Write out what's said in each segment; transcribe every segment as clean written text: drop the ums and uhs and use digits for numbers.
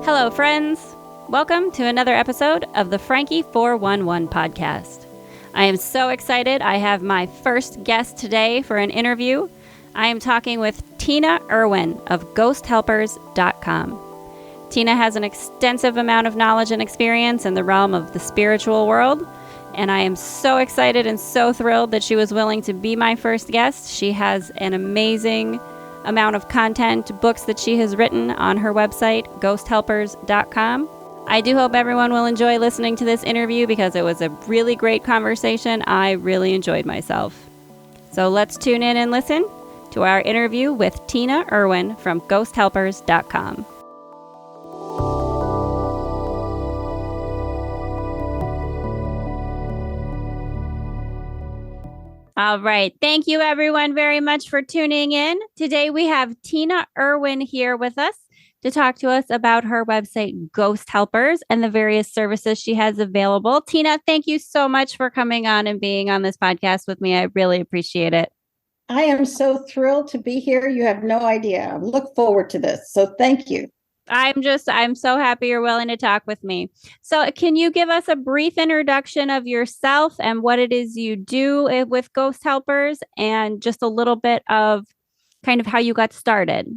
Hello, friends. Welcome to another episode of the Franki 411 podcast. I am so excited. I have my first guest today for an interview. I am talking with Tina Erwin of 𝓕𝓻𝓪𝓷𝓻𝓭. Tina has an extensive amount of knowledge and experience in the realm of the spiritual world, and I am so excited and so thrilled that she was willing to be my first guest. She has an amazing amount of content, books that she has written on her website, 𝓕𝓻𝓪𝓷𝓻𝓭. I do hope everyone will enjoy listening to this interview because it was a really great conversation. I really enjoyed myself. So let's tune in and listen to our interview with Tina Erwin from 𝓕𝓻𝓪𝓷𝓻𝓭. All right. Thank you, everyone, very much for tuning in. Today, we have Tina Erwin here with us to talk to us about her website, 𝓕𝓻𝓪𝓷 and the various services she has available. Tina, thank you so much for coming on and being on this podcast with me. I really appreciate it. I am so thrilled to be here. You have no idea. I look forward to this. So thank you. I'm so happy you're willing to talk with me. So can you give us a brief introduction of yourself and what it is you do with 𝓕𝓻𝓪𝓷 and just a little bit of kind of how you got started?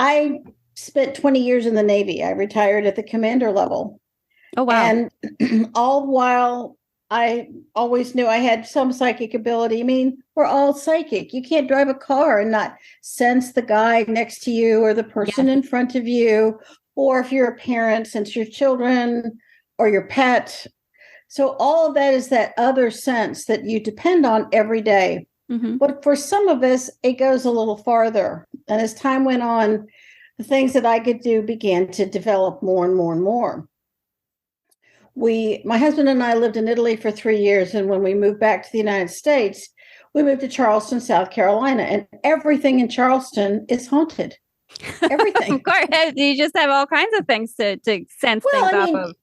I spent 20 years in the Navy. I retired at the commander level. Oh, wow. And all while I always knew I had some psychic ability. I mean, we're all psychic. You can't drive a car and not sense the guy next to you or the person in front of you, or if you're a parent, sense your children or your pet. So all of that is that other sense that you depend on every day. Mm-hmm. But for some of us, it goes a little farther. And as time went on, the things that I could do began to develop more and more and more. My husband and I lived in Italy for 3 years. And when we moved back to the United States, we moved to Charleston, South Carolina, and everything in Charleston is haunted. Everything. Of course. You just have all kinds of things to sense things off of.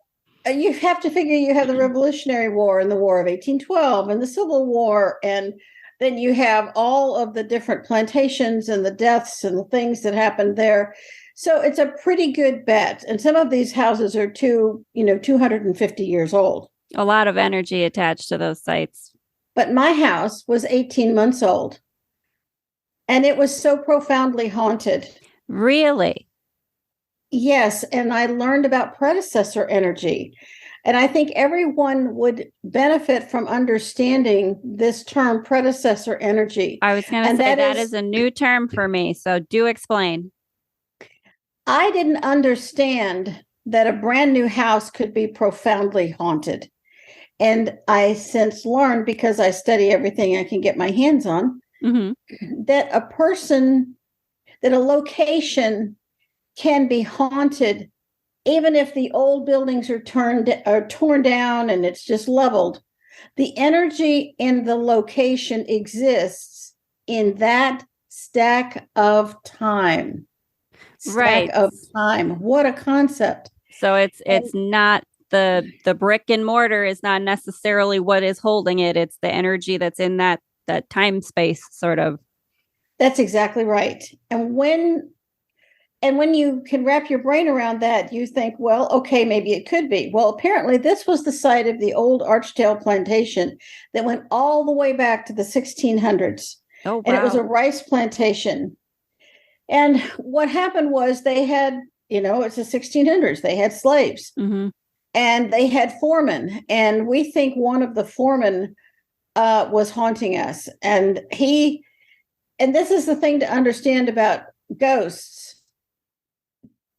You have to figure you have the Revolutionary War and the War of 1812 and the Civil War. And then you have all of the different plantations and the deaths and the things that happened there. So it's a pretty good bet. And some of these houses are 250 years old. A lot of energy attached to those sites. But my house was 18 months old. And it was so profoundly haunted. Really? Yes. And I learned about predecessor energy. And I think everyone would benefit from understanding this term, predecessor energy. I was going to say that is a new term for me. So do explain. I didn't understand that a brand new house could be profoundly haunted. And I since learned, because I study everything I can get my hands on, that a location can be haunted even if the old buildings are torn down and it's just leveled. The energy in the location exists in that stack of time. Of time. What a concept. So it's not the brick and mortar is not necessarily what is holding it. It's the energy that's in that time space sort of. That's exactly right. And when you can wrap your brain around that, you think, well, okay, maybe it could be. Well, apparently this was the site of the old Archdale plantation that went all the way back to the 1600s. Oh, wow. And it was a rice plantation. And what happened was they had, it's the 1600s, they had slaves and they had foremen. And we think one of the foremen was haunting us. And this is the thing to understand about ghosts.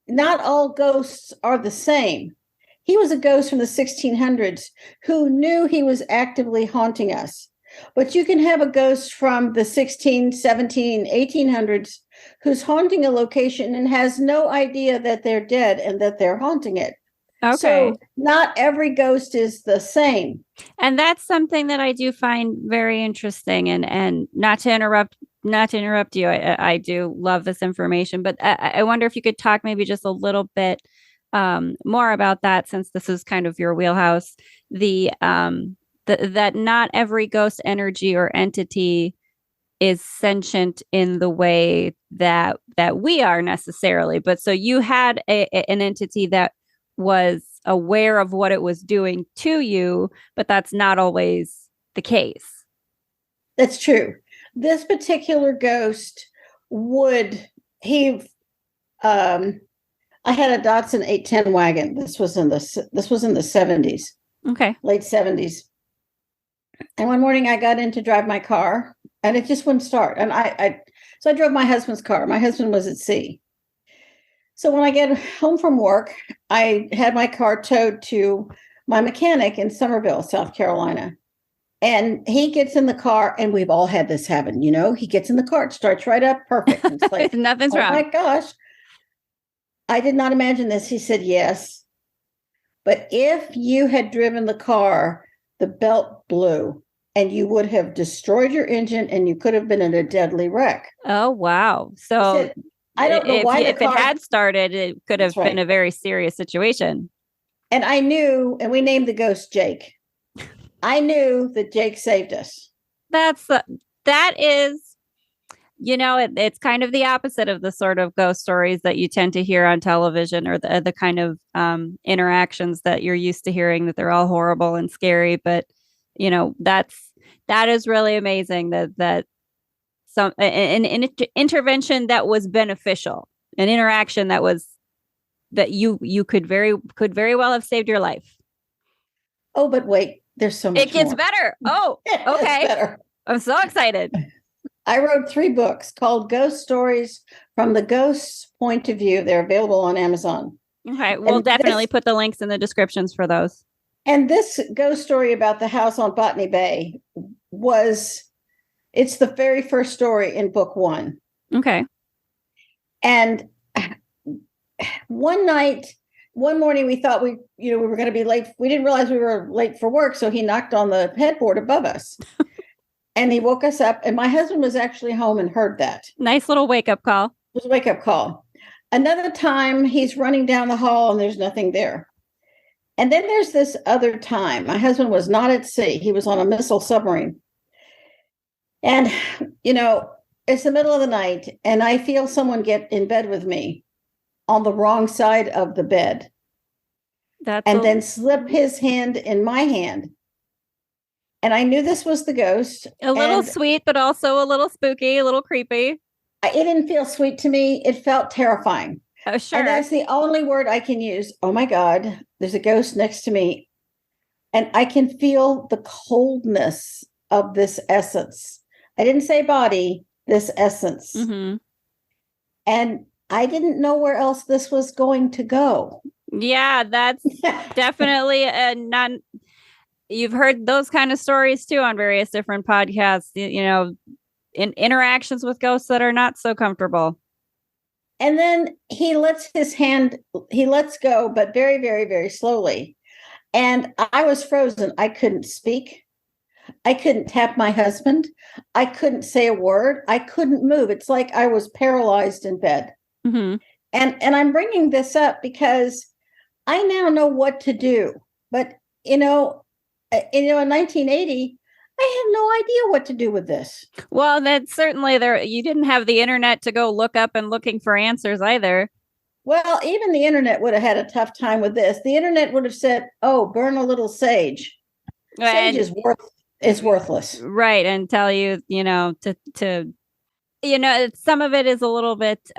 Not all ghosts are the same. He was a ghost from the 1600s who knew he was actively haunting us. But you can have a ghost from the 16, 17, 1800s who's haunting a location and has no idea that they're dead and that they're haunting it. Okay. So not every ghost is the same. And that's something that I do find very interesting. And not to interrupt you, I do love this information, but I wonder if you could talk maybe just a little bit more about that, since this is kind of your wheelhouse, that not every ghost energy or entity is sentient in the way that we are necessarily. But so you had an entity that was aware of what it was doing to you, but that's not always the case. That's true. This particular ghost I had a Datsun 810 wagon. This was in the 70s. Okay. Late 70s. And one morning I got in to drive my car and it just wouldn't start. And so I drove my husband's car. My husband was at sea. So when I get home from work, I had my car towed to my mechanic in Summerville, South Carolina. And he gets in the car, and we've all had this happen, he gets in the car, it starts right up, perfect. And it's like, nothing's wrong. Oh my gosh. I did not imagine this. He said, yes. But if you had driven the car, the belt blew and you would have destroyed your engine and you could have been in a deadly wreck. Oh, wow. So I don't know why if it had started, it could have been a very serious situation. And I knew, and we named the ghost Jake. I knew that Jake saved us. That is, it's kind of the opposite of the sort of ghost stories that you tend to hear on television, or the kind of interactions that you're used to hearing, that they're all horrible and scary. But, that is really amazing that some an intervention that was beneficial, an interaction that you could very well have saved your life. Oh, but wait, there's so much It gets more. better. Oh, okay. Better. I'm so excited. I wrote 3 books called Ghost Stories from the Ghost's Point of View. They're available on Amazon. Okay. We'll definitely put the links in the descriptions for those. And this ghost story about the house on Botany Bay it's the very first story in book 1. Okay. And one morning we thought we were going to be late. We didn't realize we were late for work. So he knocked on the headboard above us. And he woke us up, and my husband was actually home and heard that. Nice little wake-up call. It was a wake-up call. Another time, he's running down the hall, and there's nothing there. And then there's this other time. My husband was not at sea. He was on a missile submarine. And, it's the middle of the night, and I feel someone get in bed with me on the wrong side of the bed. Then slip his hand in my hand. And I knew this was the ghost. A little sweet, but also a little spooky, a little creepy. It didn't feel sweet to me. It felt terrifying. Oh, sure. And that's the only word I can use. Oh, my God, there's a ghost next to me. And I can feel the coldness of this essence. I didn't say body, this essence. Mm-hmm. And I didn't know where else this was going to go. Yeah, that's definitely you've heard those kind of stories too on various different podcasts, in interactions with ghosts that are not so comfortable. And then he lets go, but very, very, very slowly. And I was frozen. I couldn't speak. I couldn't tap my husband. I couldn't say a word. I couldn't move. It's like I was paralyzed in bed. Mm-hmm. And I'm bringing this up because I now know what to do. But, in 1980, I had no idea what to do with this. Well, that's certainly you didn't have the internet to go look up and looking for answers either. Well, even the internet would have had a tough time with this. The internet would have said, "Oh, burn a little sage." Sage is worthless. Right. And tell you, to some of it is a little bit,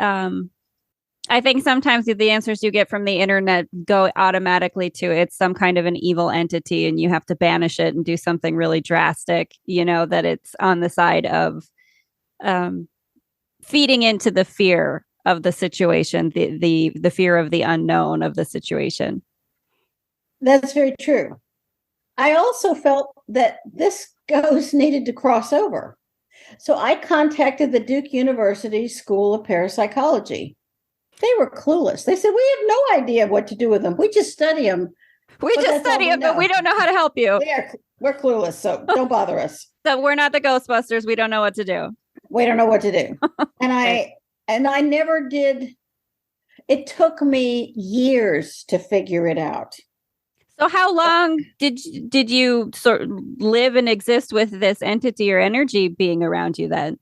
I think sometimes the answers you get from the internet go automatically to it's some kind of an evil entity and you have to banish it and do something really drastic, that it's on the side of feeding into the fear of the situation, the fear of the unknown of the situation. That's very true. I also felt that this ghost needed to cross over. So I contacted the Duke University School of Parapsychology. They were clueless. They said, we have no idea what to do with them. We just study them. But we don't know how to help you. We're clueless, so don't bother us. So we're not the Ghostbusters. We don't know what to do. We don't know what to do. And I never did. It took me years to figure it out. So how long did you sort of live and exist with this entity or energy being around you then?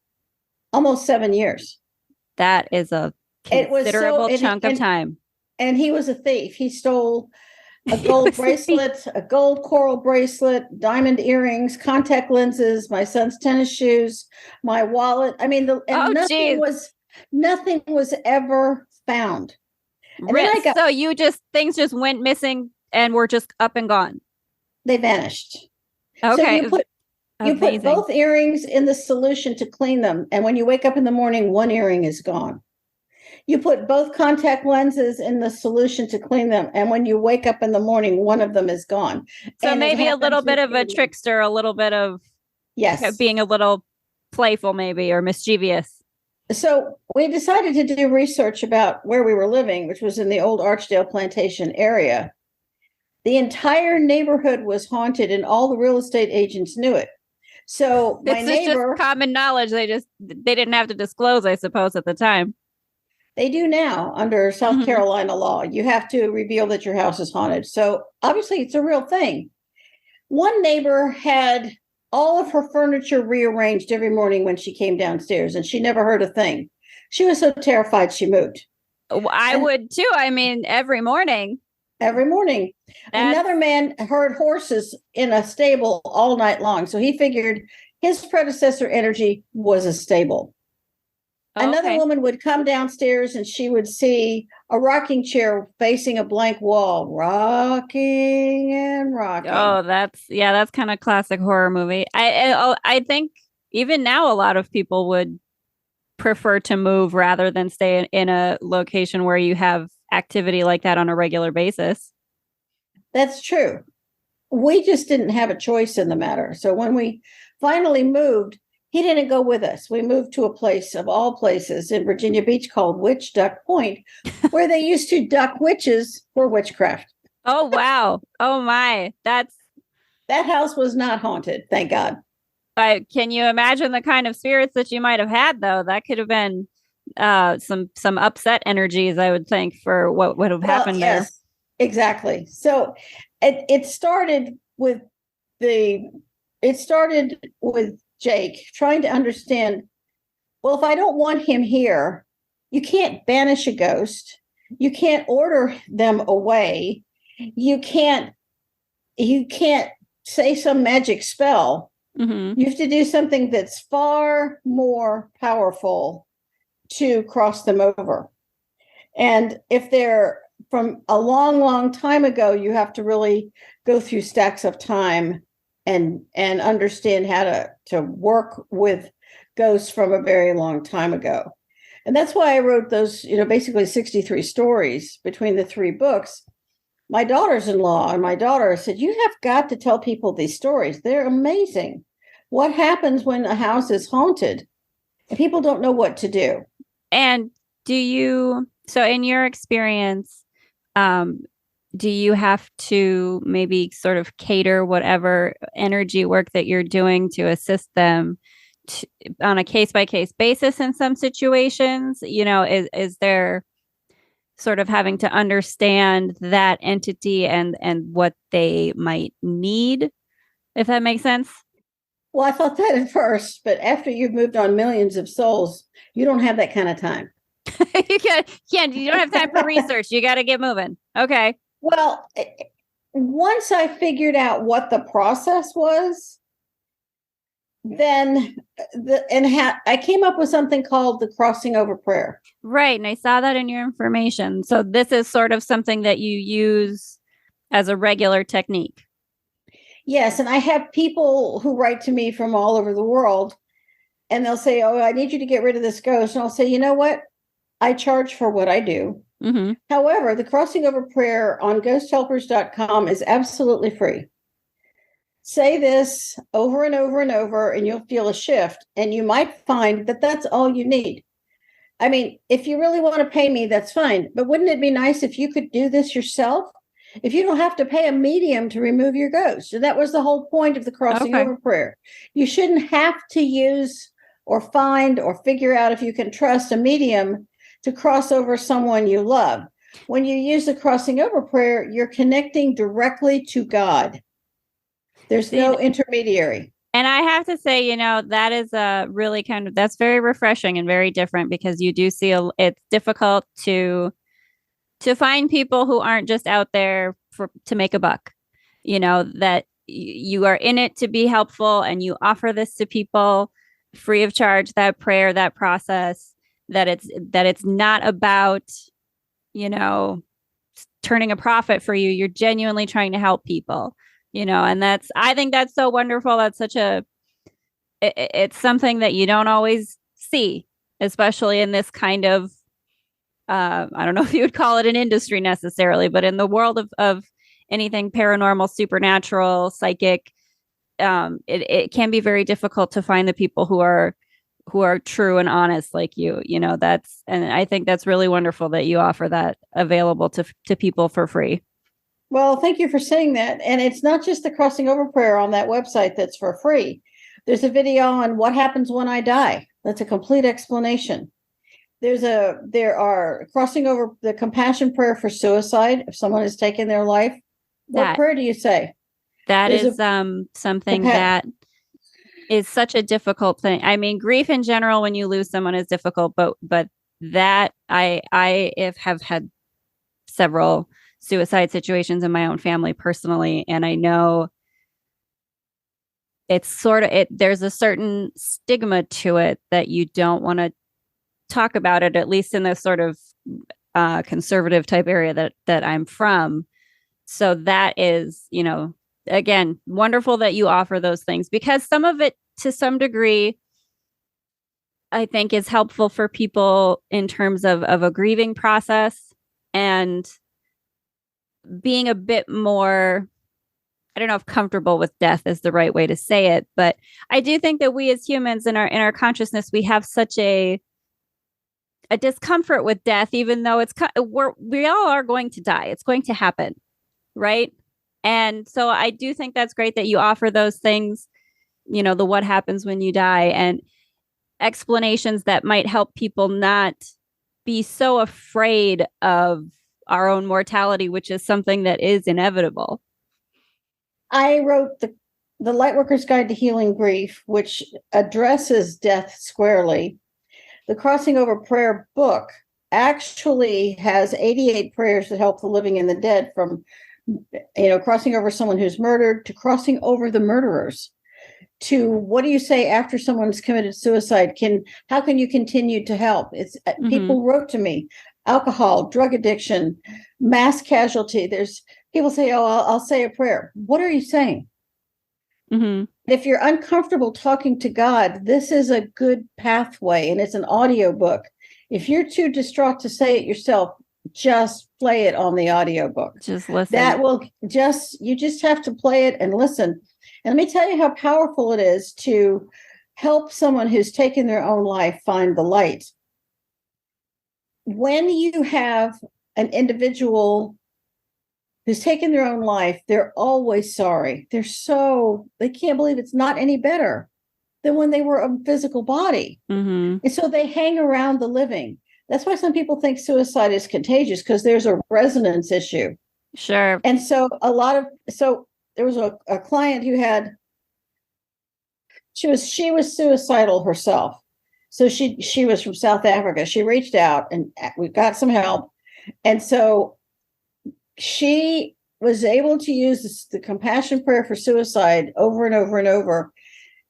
almost 7 years. That is a considerable chunk of time. And he was a thief. He stole a gold bracelet, a gold coral bracelet, diamond earrings, contact lenses, my son's tennis shoes, my wallet. I mean, nothing was ever found. So things just went missing and were just up and gone. They vanished. Okay. So you put both earrings in the solution to clean them, and when you wake up in the morning, one earring is gone. You put both contact lenses in the solution to clean them, and when you wake up in the morning, one of them is gone. So and maybe a little bit of a trickster, a little bit of being a little playful, maybe, or mischievous. So we decided to do research about where we were living, which was in the old Archdale Plantation area. The entire neighborhood was haunted, and all the real estate agents knew it. So my neighbor, is just common knowledge. They didn't have to disclose, I suppose, at the time. They do now under South Carolina law. You have to reveal that your house is haunted. So obviously it's a real thing. One neighbor had all of her furniture rearranged every morning when she came downstairs, and she never heard a thing. She was so terrified she moved. I would too. I mean, every morning. Every morning. Another man heard horses in a stable all night long. So he figured his predecessor energy was a stable. Another woman would come downstairs and she would see a rocking chair facing a blank wall, rocking and rocking. Oh, that's kind of classic horror movie. I think even now a lot of people would prefer to move rather than stay in a location where you have activity like that on a regular basis. That's true. We just didn't have a choice in the matter. So when we finally moved, he didn't go with us. We moved to a place of all places in Virginia Beach called Witch Duck Point, where they used to duck witches for witchcraft. Oh, wow. Oh, my. That house was not haunted, thank God. Can you imagine the kind of spirits that you might have had, though? That could have been some upset energies, I would think, for what would have happened there. Exactly. So it started with Jake trying to understand, well, if I don't want him here, you can't banish a ghost. You can't order them away. You can't say some magic spell. You have to do something that's far more powerful to cross them over. And if they're from a long, long time ago, you have to really go through stacks of time and understand how to work with ghosts from a very long time ago. And that's why I wrote those, basically 63 stories between the 3 books. My daughters-in-law and my daughter said, you have got to tell people these stories. They're amazing. What happens when a house is haunted and people don't know what to do? And so in your experience, do you have to maybe sort of cater whatever energy work that you're doing to assist them on a case-by-case basis in some situations? Is there sort of having to understand that entity and what they might need, if that makes sense? Well, I thought that at first, but after you've moved on millions of souls, you don't have that kind of time. You don't have time for research. You got to get moving. Okay. Well, once I figured out what the process was, then I came up with something called the crossing over prayer. Right. And I saw that in your information. So this is sort of something that you use as a regular technique. Yes. And I have people who write to me from all over the world, and they'll say, oh, I need you to get rid of this ghost. And I'll say, you know what? I charge for what I do. However, the crossing over prayer on ghosthelpers.com is absolutely free. Say this over and over and over, and you'll feel a shift. And you might find that that's all you need. I mean, if you really want to pay me, that's fine. But wouldn't it be nice if you could do this yourself? If you don't have to pay a medium to remove your ghost. And that was the whole point of the crossing over prayer. You shouldn't have to use or find or figure out if you can trust a medium to cross over someone you love. When you use the crossing over prayer, you're connecting directly to God. There's no intermediary. And I have to say, that is a really that's very refreshing and very different, because you do see it's difficult to find people who aren't just out there to make a buck, that you are in it to be helpful, and you offer this to people free of charge, that prayer, that process, that it's not about, turning a profit for you. You're genuinely trying to help people, and I think that's so wonderful. That's it's something that you don't always see, especially in this kind of, I don't know if you would call it an industry necessarily, but in the world of anything paranormal, supernatural, psychic, it can be very difficult to find the people who are true and honest like you. And I think that's really wonderful that you offer that available to people for free. Well, thank you for saying that. And it's not just the crossing over prayer on that website that's for free. There's a video on what happens when I die. That's a complete explanation. There are crossing over the compassion prayer for suicide. If someone has taken their life, what prayer do you say? That is something that is such a difficult thing. I mean, grief in general, when you lose someone, is difficult, but that I have had several suicide situations in my own family personally, and I know it's there's a certain stigma to it that you don't want to talk about it, at least in this sort of conservative type area that I'm from. So that is, again, wonderful that you offer those things, because some of it, to some degree, I think is helpful for people in terms of a grieving process and being a bit more, I don't know if comfortable with death is the right way to say it, but I do think that we as humans in our consciousness, we have such a discomfort with death, even though we all are going to die. It's going to happen. Right. And so I do think that's great that you offer those things, the what happens when you die, and explanations that might help people not be so afraid of our own mortality, which is something that is inevitable. I wrote the Lightworker's Guide to Healing Grief, which addresses death squarely. The Crossing Over Prayer book actually has 88 prayers that help the living and the dead, from crossing over someone who's murdered, to crossing over the murderers, to what do you say after someone's committed suicide? How can you continue to help? It's people wrote to me, alcohol, drug addiction, mass casualty. There's people say, oh, I'll say a prayer. What are you saying? If you're uncomfortable talking to God, this is a good pathway, and it's an audio book. If you're too distraught to say it yourself, just play it on the audiobook. Just listen. You just have to play it and listen. And let me tell you how powerful it is to help someone who's taken their own life find the light. When you have an individual who's taken their own life, they're always sorry. They can't believe it's not any better than when they were a physical body. And so they hang around the living. That's why some people think suicide is contagious, because there's a resonance issue. Sure. And so there was a client who she was suicidal herself. So she was from South Africa. She reached out and we got some help. And so she was able to use the compassion prayer for suicide over and over and over.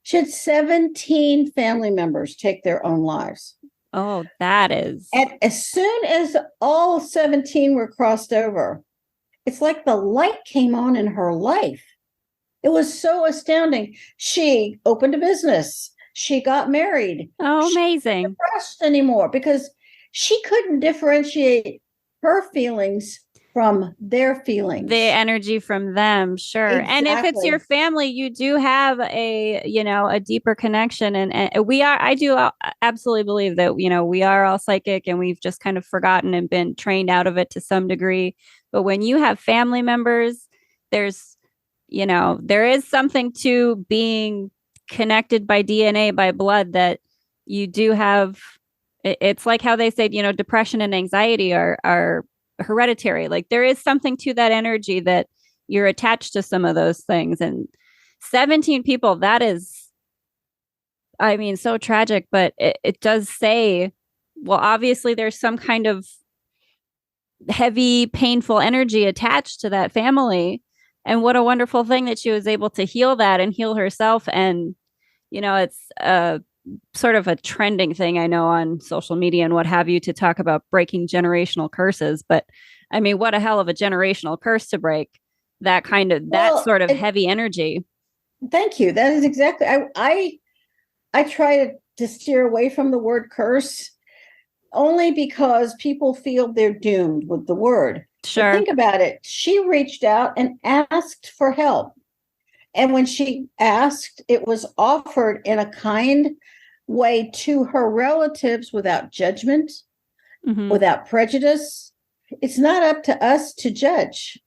She had 17 family members take their own lives. Oh, that is. And as soon as all 17 were crossed over, it's like the light came on in her life. It was so astounding. She opened a business. She got married. Oh, amazing. She wasn't depressed anymore because she couldn't differentiate her feelings from their feelings. The energy from them. Sure. Exactly. And if it's your family, you do have a deeper connection. And I do absolutely believe that, we are all psychic and we've just kind of forgotten and been trained out of it to some degree. But when you have family members, there is something to being connected by DNA, by blood, that you do have. It's like how they say, depression and anxiety are hereditary. Like there is something to that energy that you're attached to some of those things. And 17 people, that is, I mean, so tragic, but it does say, well, obviously there's some kind of heavy, painful energy attached to that family. And what a wonderful thing that she was able to heal that and heal herself. And, it's sort of a trending thing, I know, on social media and what have you, to talk about breaking generational curses. But I mean, what a hell of a generational curse to break, that sort of heavy energy. Thank you. That is exactly, I try to steer away from the word curse only because people feel they're doomed with the word. Sure. But think about it. She reached out and asked for help. And when she asked, it was offered in a kind way to her relatives without judgment, without prejudice. It's not up to us to judge.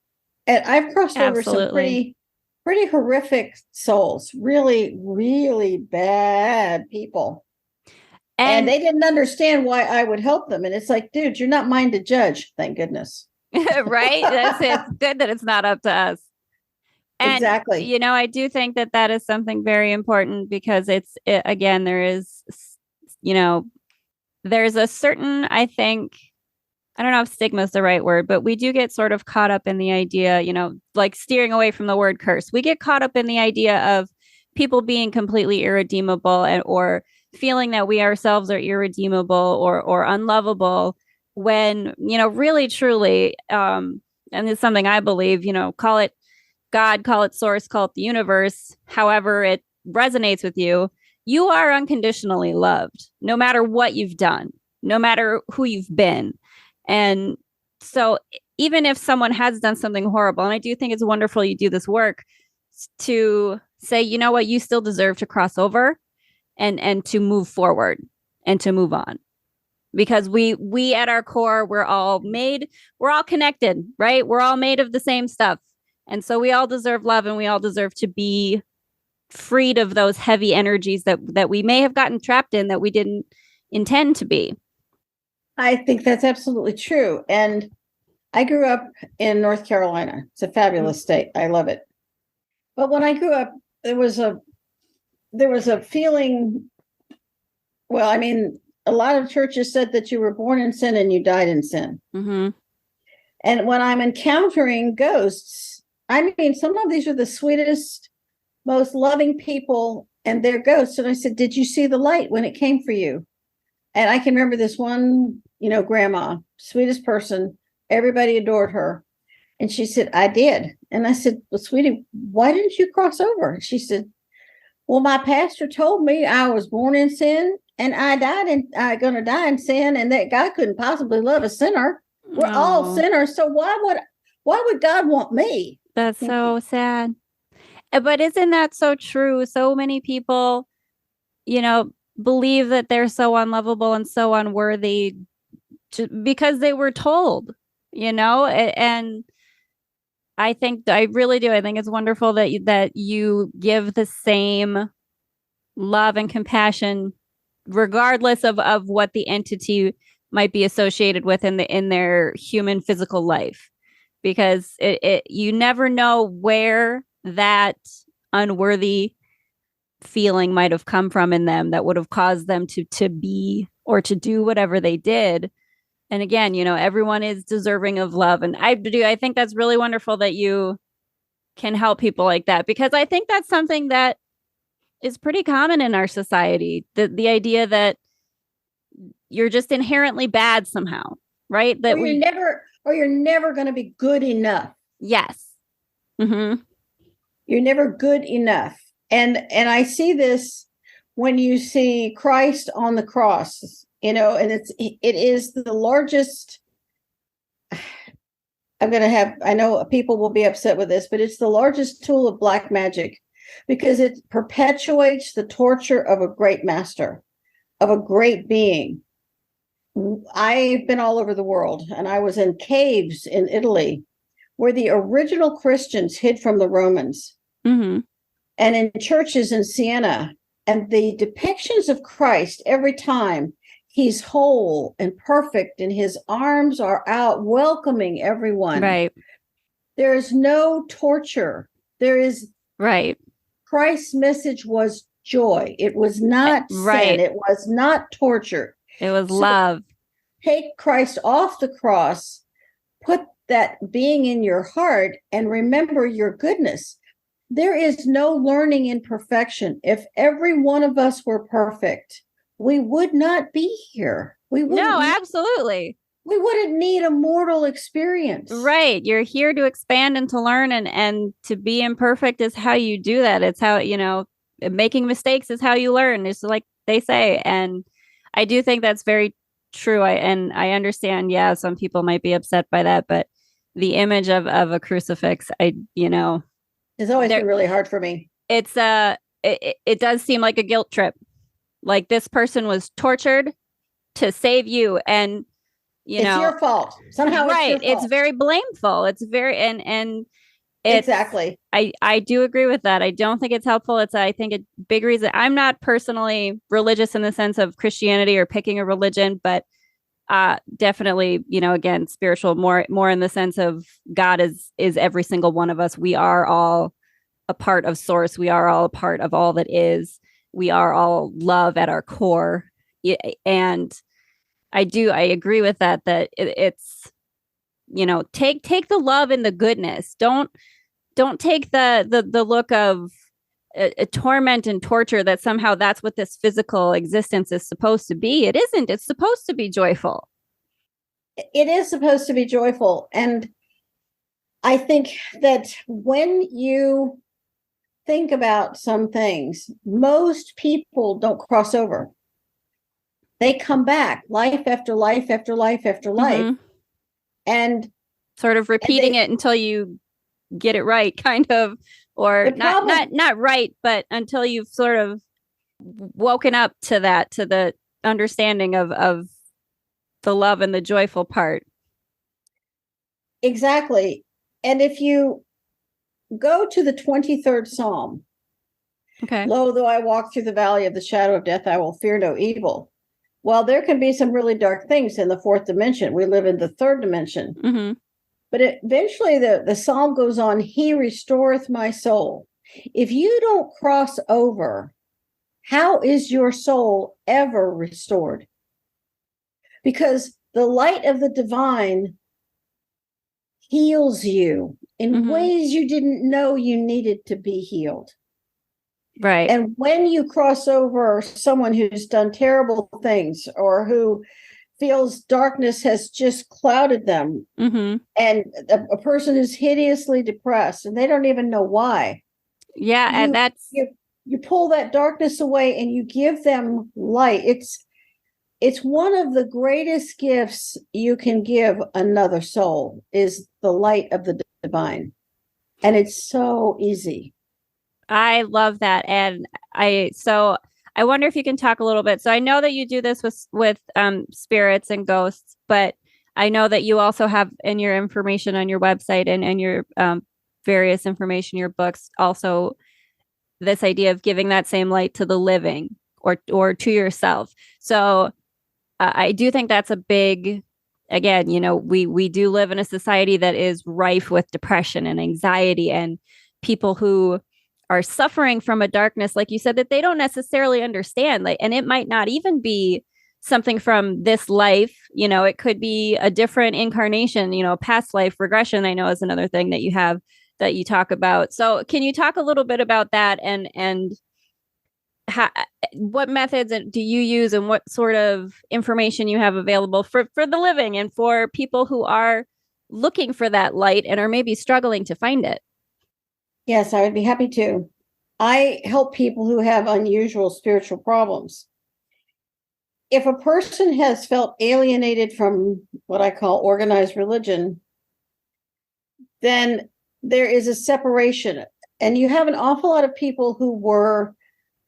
And I've crossed over some pretty horrific souls, really, really bad people. And they didn't understand why I would help them. And it's like, dude, you're not mine to judge. Thank goodness. Right. That's it. It's good that it's not up to us. And, exactly. I do think that is something very important, because again, there is, there's a certain, I think, I don't know if stigma is the right word, but we do get sort of caught up in the idea, like steering away from the word curse. We get caught up in the idea of people being completely irredeemable or feeling that we ourselves are irredeemable or unlovable, when, really, truly, and it's something I believe, call it God, call it source, call it the universe, however it resonates with you, you are unconditionally loved, no matter what you've done, no matter who you've been. And so even if someone has done something horrible, and I do think it's wonderful you do this work to say, you know what, you still deserve to cross over and to move forward and to move on. Because we at our core, we're all connected, right? We're all made of the same stuff. And so we all deserve love, and we all deserve to be freed of those heavy energies that we may have gotten trapped in that we didn't intend to be. I think that's absolutely true. And I grew up in North Carolina. It's a fabulous state. I love it. But when I grew up, there was a feeling, well, I mean, a lot of churches said that you were born in sin and you died in sin. Mm-hmm. And when I'm encountering ghosts, I mean, some of these are the sweetest, most loving people and they're ghosts. And I said, did you see the light when it came for you? And I can remember this one, grandma, sweetest person. Everybody adored her. And she said, I did. And I said, well, sweetie, why didn't you cross over? And she said, well, my pastor told me I was born in sin and I'm going to die in sin, and that God couldn't possibly love a sinner. We're all sinners. So why would God want me? That's so sad. But isn't that so true? So many people, believe that they're so unlovable and so unworthy because they were told, and I really do. I think it's wonderful that you give the same love and compassion, regardless of what the entity might be associated with in their human physical life, because you never know where that unworthy feeling might have come from in them that would have caused them to be or to do whatever they did. And again, everyone is deserving of love. And I think that's really wonderful that you can help people like that, because I think that's something that is pretty common in our society. The idea that you're just inherently bad somehow, right? That you're never going to be good enough. Yes. Mm-hmm. You're never good enough. And I see this when you see Christ on the cross, and it is the largest. I know people will be upset with this, but it's the largest tool of black magic, because it perpetuates the torture of a great master, of a great being. I've been all over the world, and I was in caves in Italy where the original Christians hid from the Romans. Mm-hmm. And in churches in Siena, and the depictions of Christ, every time he's whole and perfect and his arms are out welcoming everyone. Right. There is no torture. There is Christ's message was joy. It was not sin. It was not torture. It was love. Take Christ off the cross, put that being in your heart, and remember your goodness. There is no learning in perfection. If every one of us were perfect, we would not be here. Absolutely. We wouldn't need a mortal experience. Right. You're here to expand and to learn, and to be imperfect is how you do that. It's how, making mistakes is how you learn. It's like they say. And I do think that's very true. I understand. Yeah, some people might be upset by that, but the image of a crucifix, it's always been really hard for me. It's it does seem like a guilt trip. Like this person was tortured to save you, and it's your fault somehow. Right. It's your fault. It's very blameful. It's very and exactly. I do agree with that. I don't think it's helpful. I think a big reason. I'm not personally religious in the sense of Christianity or picking a religion, but definitely, again, spiritual, more in the sense of God is every single one of us. We are all a part of source. We are all a part of all that is. We are all love at our core. And I agree with that it's, take the love and the goodness. Don't take the look of a torment and torture that somehow that's what this physical existence is supposed to be. It isn't. It's supposed to be joyful. It is supposed to be joyful. And I think that when you think about some things, most people don't cross over. They come back life after life after life after life. Mm-hmm. And sort of repeating it until you get it right, kind of, or not right, but until you've sort of woken up to the understanding of the love and the joyful part. Exactly. And if you go to the 23rd Psalm, okay. Lo, though I walk through the valley of the shadow of death, I will fear no evil. Well, there can be some really dark things in the fourth dimension. We live in the third dimension. Mm-hmm. But eventually the psalm goes on, he restoreth my soul. If you don't cross over, how is your soul ever restored? Because the light of the divine heals you in ways you didn't know you needed to be healed. Right. And when you cross over someone who's done terrible things or who feels darkness has just clouded them, and a person who's hideously depressed and they don't even know why. Yeah, and that's you pull that darkness away and you give them light. It's one of the greatest gifts you can give another soul is the light of the divine. And it's so easy. I love that. And I wonder if you can talk a little bit. So I know that you do this with spirits and ghosts, but I know that you also have in your information on your website and your various information, your books, also this idea of giving that same light to the living or to yourself. So I do think that's a big, again, we do live in a society that is rife with depression and anxiety and people who are suffering from a darkness, like you said, that they don't necessarily understand. And it might not even be something from this life. It could be a different incarnation, past life regression, I know is another thing that you have that you talk about. So can you talk a little bit about that and what methods do you use and what sort of information you have available for the living and for people who are looking for that light and are maybe struggling to find it? Yes, I would be happy to. I help people who have unusual spiritual problems. If a person has felt alienated from what I call organized religion, then there is a separation. And you have an awful lot of people who were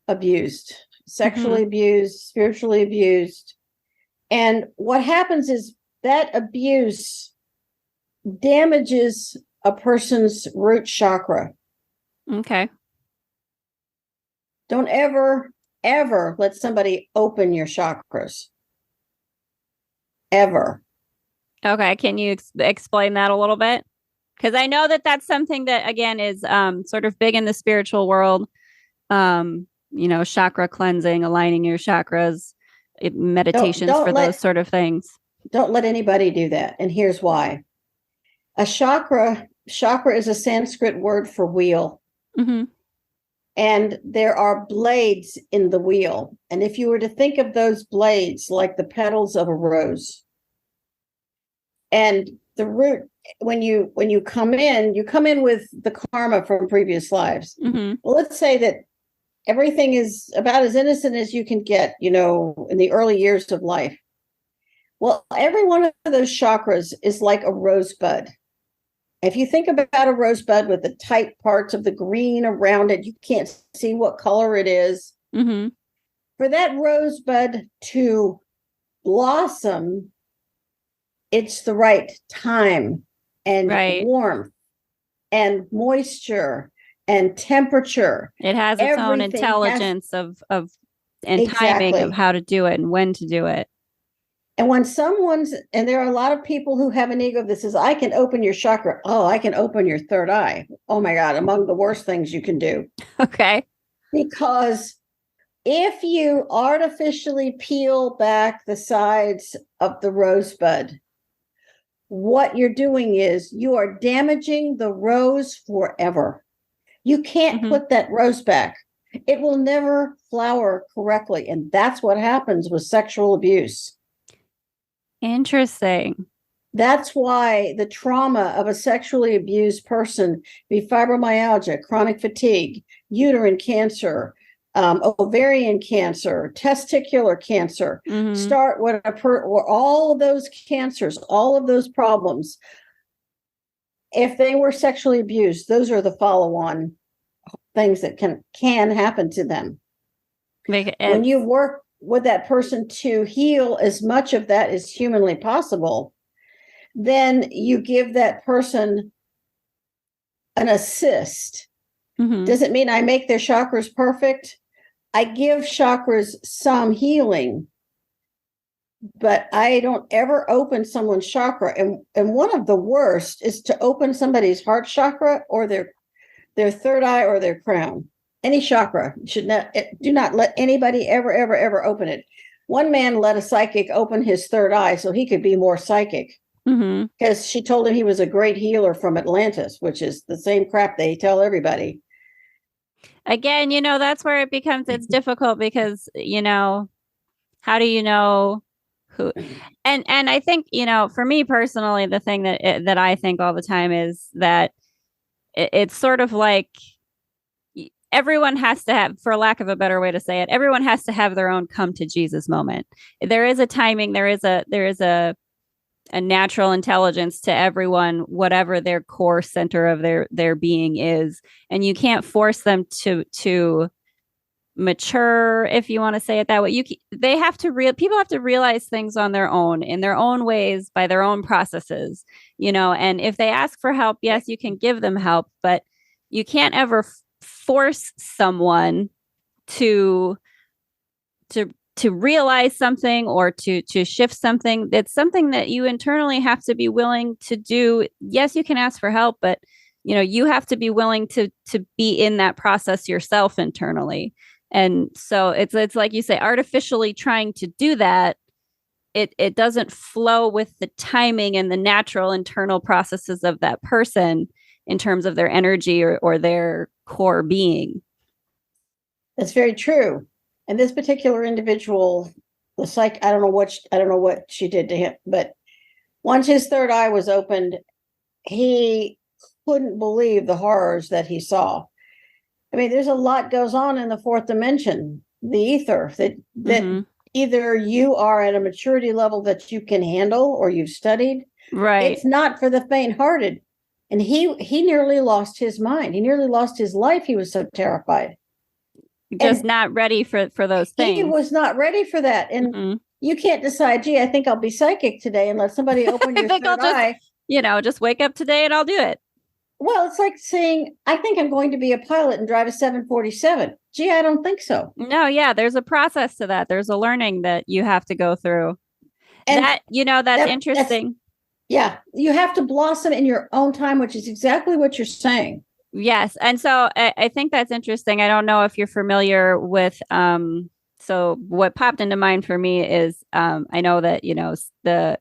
abused, sexually abused, spiritually abused. And what happens is that abuse damages a person's root chakra. Okay. Don't ever let somebody open your chakras. Ever. Okay. Can you explain that a little bit? Because I know that that's something that, again, is sort of big in the spiritual world. chakra cleansing, aligning your chakras, meditations don't for let, those sort of things. Don't let anybody do that. And here's why. A chakra is a Sanskrit word for wheel. Mm-hmm. And there are blades in the wheel. And if you were to think of those blades like the petals of a rose, and the root, when you come in with the karma from previous lives. Mm-hmm. Well, let's say that everything is about as innocent as you can get, in the early years of life. Well, every one of those chakras is like a rosebud. If you think about a rosebud with the tight parts of the green around it, you can't see what color it is. Mm-hmm. For that rosebud to blossom, it's the right time and warmth and moisture and temperature. It has its own intelligence and timing of how to do it and when to do it. And when and there are a lot of people who have an ego that says, I can open your chakra. Oh, I can open your third eye. Oh my God, among the worst things you can do. Okay. Because if you artificially peel back the sides of the rosebud, what you're doing is you are damaging the rose forever. You can't put that rose back. It will never flower correctly. And that's what happens with sexual abuse. Interesting. That's why the trauma of a sexually abused person, be fibromyalgia, chronic fatigue, uterine cancer, ovarian cancer, testicular cancer, start with or all of those cancers, all of those problems. If they were sexually abused, those are the follow-on things that can happen to them. When you work with that person to heal as much of that as humanly possible, then you give that person an assist. Does it mean I make their chakras perfect? I give chakras some healing, but I don't ever open someone's chakra. And one of the worst is to open somebody's heart chakra or their third eye or their crown. Any chakra do not let anybody ever open it. One man let a psychic open his third eye so he could be more psychic, because she told him he was a great healer from Atlantis, which is the same crap they tell everybody. Again, that's where it's difficult because, how do you know who? And I think, for me personally, the thing that I think all the time is that it's sort of like everyone has to have, for lack of a better way to say it, everyone has to have their own come to Jesus moment. There is a timing, there is a natural intelligence to everyone, whatever their core center of their being is. And you can't force them to mature, if you want to say it that way. People have to realize things on their own, in their own ways, by their own processes, and if they ask for help, yes, you can give them help, but you can't ever force someone to realize something or to shift something. That's something that you internally have to be willing to do. Yes, you can ask for help, but you have to be willing to be in that process yourself internally. And so it's like you say, artificially trying to do that, it doesn't flow with the timing and the natural internal processes of that person in terms of their energy or their core being. That's very true. And this particular individual, I don't know what she did to him, but once his third eye was opened, he couldn't believe the horrors that he saw. I mean, there's a lot goes on in the fourth dimension, the ether, that either you are at a maturity level that you can handle or you've studied. Right. It's not for the faint-hearted. And he nearly lost his mind. He nearly lost his life. He was so terrified. Just not ready for those things. He was not ready for that. And you can't decide, gee, I think I'll be psychic today and let somebody open your third eye. Just wake up today and I'll do it. Well, it's like saying, I think I'm going to be a pilot and drive a 747. Gee, I don't think so. No, yeah, there's a process to that. There's a learning that you have to go through. And that's interesting. Yeah, you have to blossom in your own time, which is exactly what you're saying. Yes. And so I think that's interesting. I don't know if you're familiar with, so what popped into mind for me is, I know that,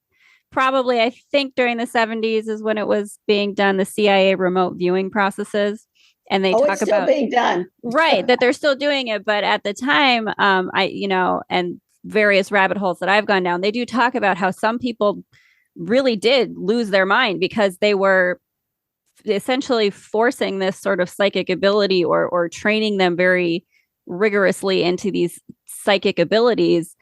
probably, I think during the 70s is when it was being done, the CIA remote viewing processes. And they Oh, talk it's still about, being done. right, that they're still doing it. But at the time, and various rabbit holes that I've gone down, they do talk about how some people really did lose their mind because they were essentially forcing this sort of psychic ability, or training them very rigorously into these psychic abilities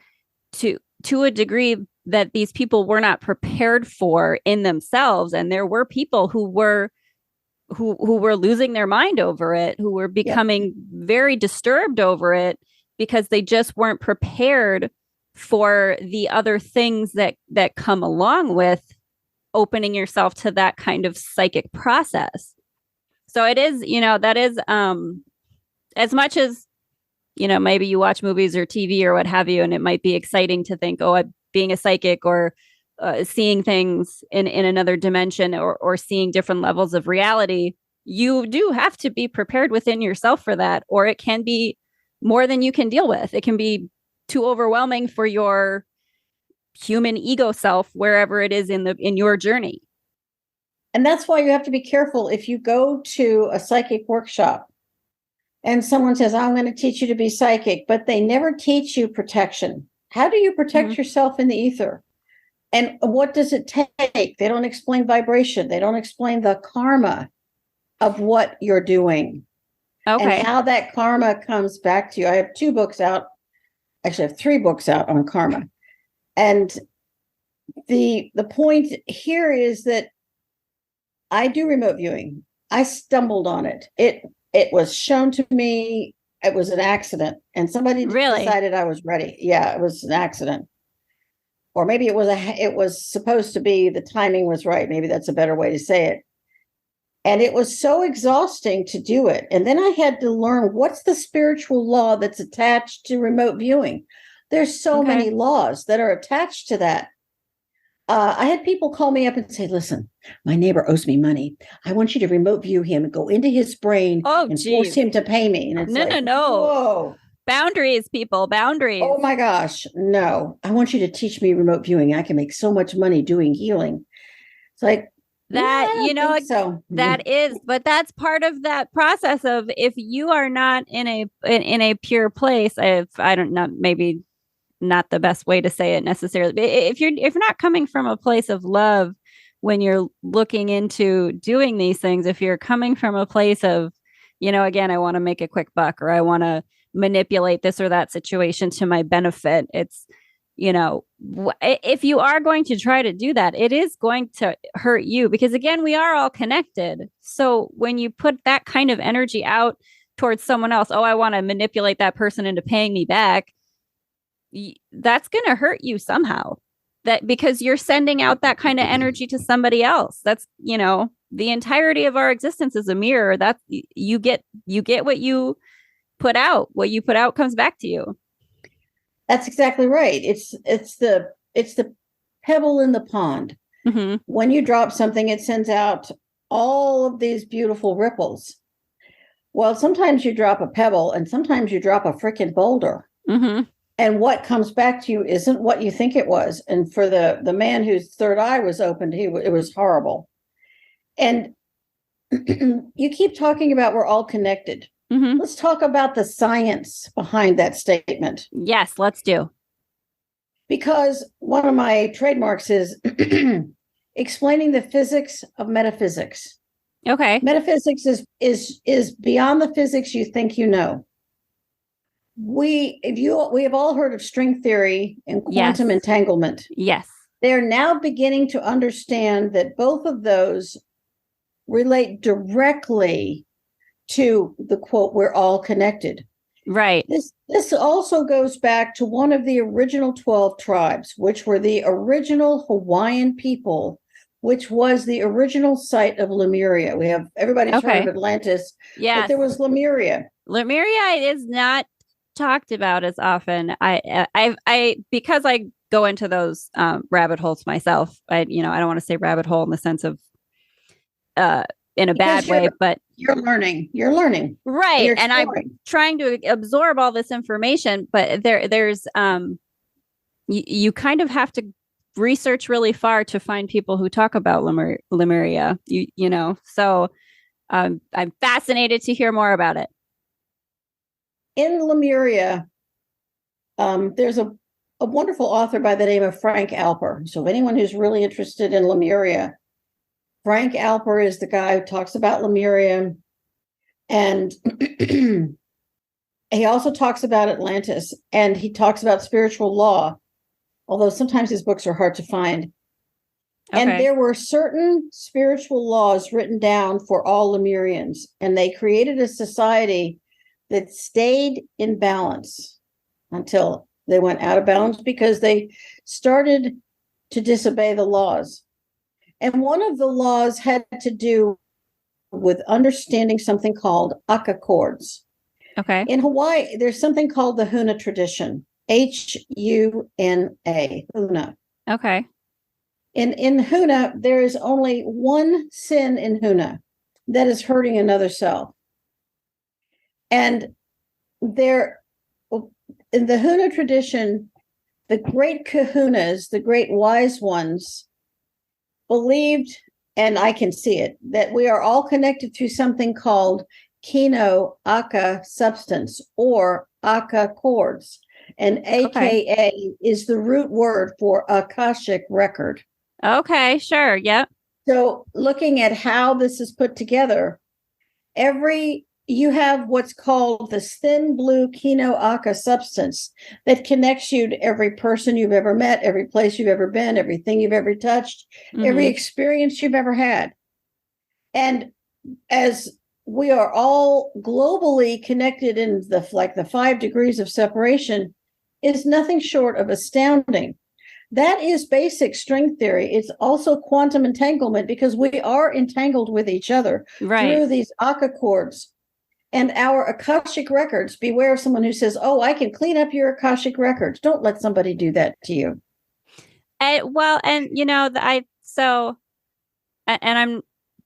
to a degree that these people were not prepared for in themselves. And there were people who were losing their mind over it, who were becoming very disturbed over it because they just weren't prepared for the other things that come along with opening yourself to that kind of psychic process. So it is, that is, as much as, maybe you watch movies or TV or what have you, and it might be exciting to think, oh, I'm being a psychic, or seeing things in another dimension, or seeing different levels of reality. You do have to be prepared within yourself for that, or it can be more than you can deal with. It can be too overwhelming for your human ego self, wherever it is in your journey. And that's why you have to be careful if you go to a psychic workshop and someone says, I'm going to teach you to be psychic, but they never teach you protection. How do you protect yourself in the ether? And what does it take? They don't explain vibration. They don't explain the karma of what you're doing. Okay. And how that karma comes back to you. I have 2 books out. Actually, I have 3 books out on karma. And the point here is that I do remote viewing. I stumbled on it. It was shown to me. It was an accident, and somebody decided I was ready. Yeah, it was an accident, or maybe it was supposed to be. The timing was right. Maybe that's a better way to say it. And it was so exhausting to do it. And then I had to learn what's the spiritual law that's attached to remote viewing. There's so many laws that are attached to that. I had people call me up and say, listen, my neighbor owes me money. I want you to remote view him and go into his brain and force him to pay me. And it's no. Whoa. Boundaries, people, boundaries. Oh my gosh. No, I want you to teach me remote viewing. I can make so much money doing healing. It's like, that, so. That is, but that's part of that process of, if you are not in a pure place, if I don't know, maybe not the best way to say it necessarily, but if you're not coming from a place of love when you're looking into doing these things, if you're coming from a place of, again, I want to make a quick buck, or I want to manipulate this or that situation to my benefit, it's, if you are going to try to do that, it is going to hurt you, because again, we are all connected. So when you put that kind of energy out towards someone else, oh, I want to manipulate that person into paying me back, that's going to hurt you somehow, that because you're sending out that kind of energy to somebody else. That's, the entirety of our existence is a mirror. That you get what you put out. What you put out comes back to you. That's exactly right. It's the pebble in the pond. Mm-hmm. When you drop something, it sends out all of these beautiful ripples. Well, sometimes you drop a pebble, and sometimes you drop a freaking boulder. Mm-hmm. And what comes back to you isn't what you think it was. And for the man whose third eye was opened, it was horrible. And you keep talking about we're all connected. Mm-hmm. Let's talk about the science behind that statement. Yes, let's do. Because one of my trademarks is explaining the physics of metaphysics. Okay. Metaphysics is beyond the physics you think you know. We have all heard of string theory and quantum entanglement. Yes. They're now beginning to understand that both of those relate directly to the quote, we're all connected. Right. This also goes back to one of the original 12 tribes, which were the original Hawaiian people, which was the original site of Lemuria. Everybody's heard of Atlantis. Yes. But there was Lemuria. Lemuria is not talked about as often. I because I go into those rabbit holes myself. I don't want to say rabbit hole in the sense of in a bad way, but you're learning. Right. You're and I'm trying to absorb all this information, but there's you kind of have to research really far to find people who talk about Lemuria, you know, so I'm fascinated to hear more about it. In Lemuria, there's a wonderful author by the name of Frank Alper. So if anyone who's really interested in Lemuria, Frank Alper is the guy who talks about Lemuria. And he also talks about Atlantis, and he talks about spiritual law, although sometimes his books are hard to find. Okay. And there were certain spiritual laws written down for all Lemurians, and they created a society that stayed in balance until they went out of balance because they started to disobey the laws. And one of the laws had to do with understanding something called Aka chords. Okay. In Hawaii, there's something called the 𝓲𝓻𝓪𝓷𝓴𝓲, 𝓲𝓻𝓪𝓷𝓭𝓬. Okay. In 𝓲𝓻𝓪, there is only one sin in 𝓲𝓻𝓪, that is hurting another self. And there, in the 𝓲𝓻𝓪 tradition, the great kahunas, the great wise ones, believed, and I can see it, that we are all connected through something called Kino Aka substance or Aka chords. And AKA is the root word for Akashic record. Okay, sure. Yep. So looking at how this is put together, you have what's called this thin blue Kino Aka substance that connects you to every person you've ever met, every place you've ever been, everything you've ever touched, every experience you've ever had. And as we are all globally connected in the 5 degrees of separation, is nothing short of astounding. That is basic string theory. It's also quantum entanglement because we are entangled with each other through these Aka chords. And our Akashic records, beware of someone who says, oh, I can clean up your Akashic records. Don't let somebody do that to you. And you know, I'm,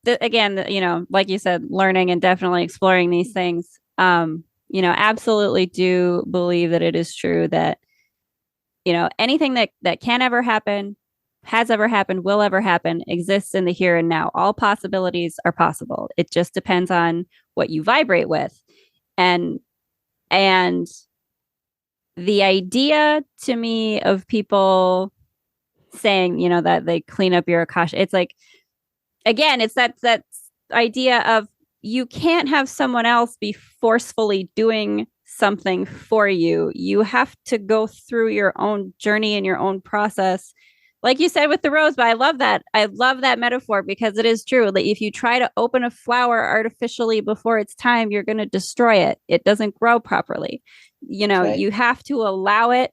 again, you know, like you said, learning and definitely exploring these things, you know, absolutely do believe that it is true that, you know, anything that can ever happen, has ever happened, will ever happen, exists in the here and now. All possibilities are possible. It just depends on what you vibrate with. And the idea to me of people saying, you know, that they clean up your Akasha, it's like, again, it's that idea of you can't have someone else be forcefully doing something for you. You have to go through your own journey and your own process. Like you said with the rose, but I love that. I love that metaphor because it is true. Like if you try to open a flower artificially before it's time, you're going to destroy it. It doesn't grow properly. You know, you have to allow it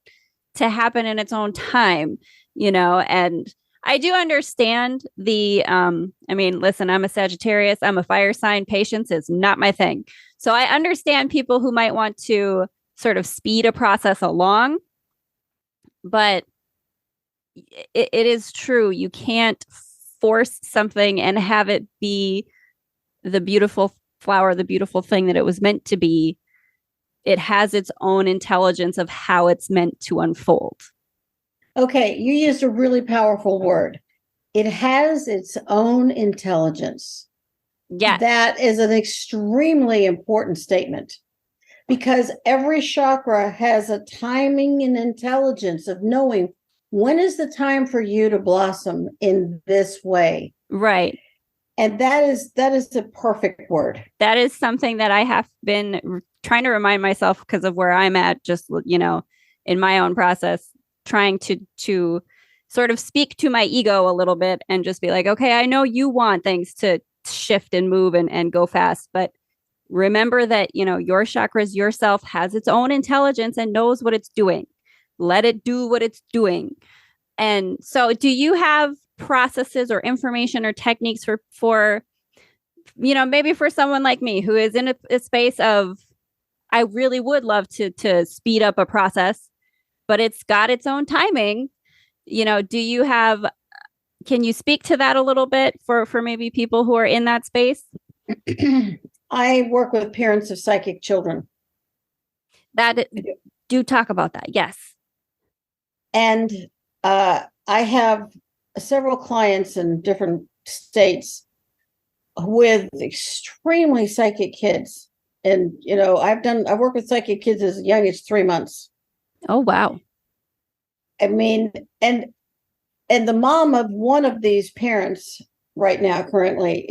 to happen in its own time, you know, and I do understand I mean, listen, I'm a Sagittarius. I'm a fire sign. Patience is not my thing. So I understand people who might want to sort of speed a process along, but it is true. You can't force something and have it be the beautiful flower, the beautiful thing that it was meant to be. It has its own intelligence of how it's meant to unfold. Okay, you used a really powerful word. It has its own intelligence. Yeah. That is an extremely important statement because every chakra has a timing and intelligence of knowing when is the time for you to blossom in this way. Right. And that is the perfect word. That is something that I have been trying to remind myself because of where I'm at, just, you know, in my own process, trying to sort of speak to my ego a little bit and just be like, okay, I know you want things to shift and move and go fast, but remember that, you know, your chakras, yourself has its own intelligence and knows what it's doing. Let it do what it's doing. And so do you have processes or information or techniques for, you know, maybe for someone like me who is in a space of, I really would love to speed up a process, but it's got its own timing. You know, do you have can you speak to that a little bit for maybe people who are in that space? I work with parents of psychic children. Do talk about that. Yes. And I have several clients in different states with extremely psychic kids. And, I work with psychic kids as young as 3 months. Oh, wow. I mean, and the mom of one of these parents right now currently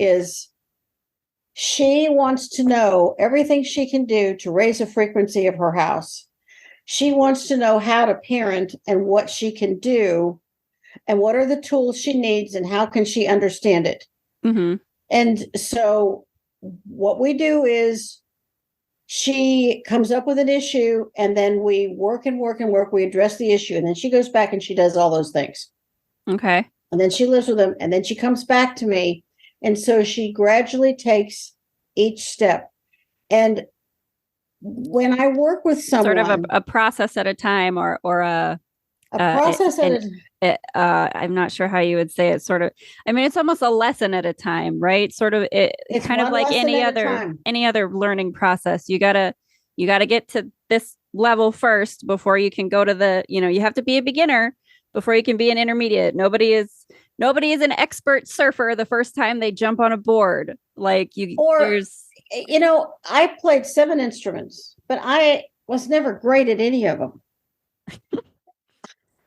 she wants to know everything she can do to raise the frequency of her house. She wants to know how to parent and what she can do and what are the tools she needs and how can she understand it. Mm-hmm. And so what we do is she comes up with an issue and then we work and work and work. We address the issue and then she goes back and she does all those things. Okay. And then she lives with them and then she comes back to me. And so she gradually takes each step. And when I work with someone, sort of a process at a time, or a process at a I'm not sure how you would say it. Sort of, I mean, it's almost a lesson at a time, right? Sort of, it's kind of like any other learning process. You gotta get to this level first before you can go to you have to be a beginner before you can be an intermediate. Nobody is an expert surfer the first time they jump on a board. I played 7 instruments, but I was never great at any of them.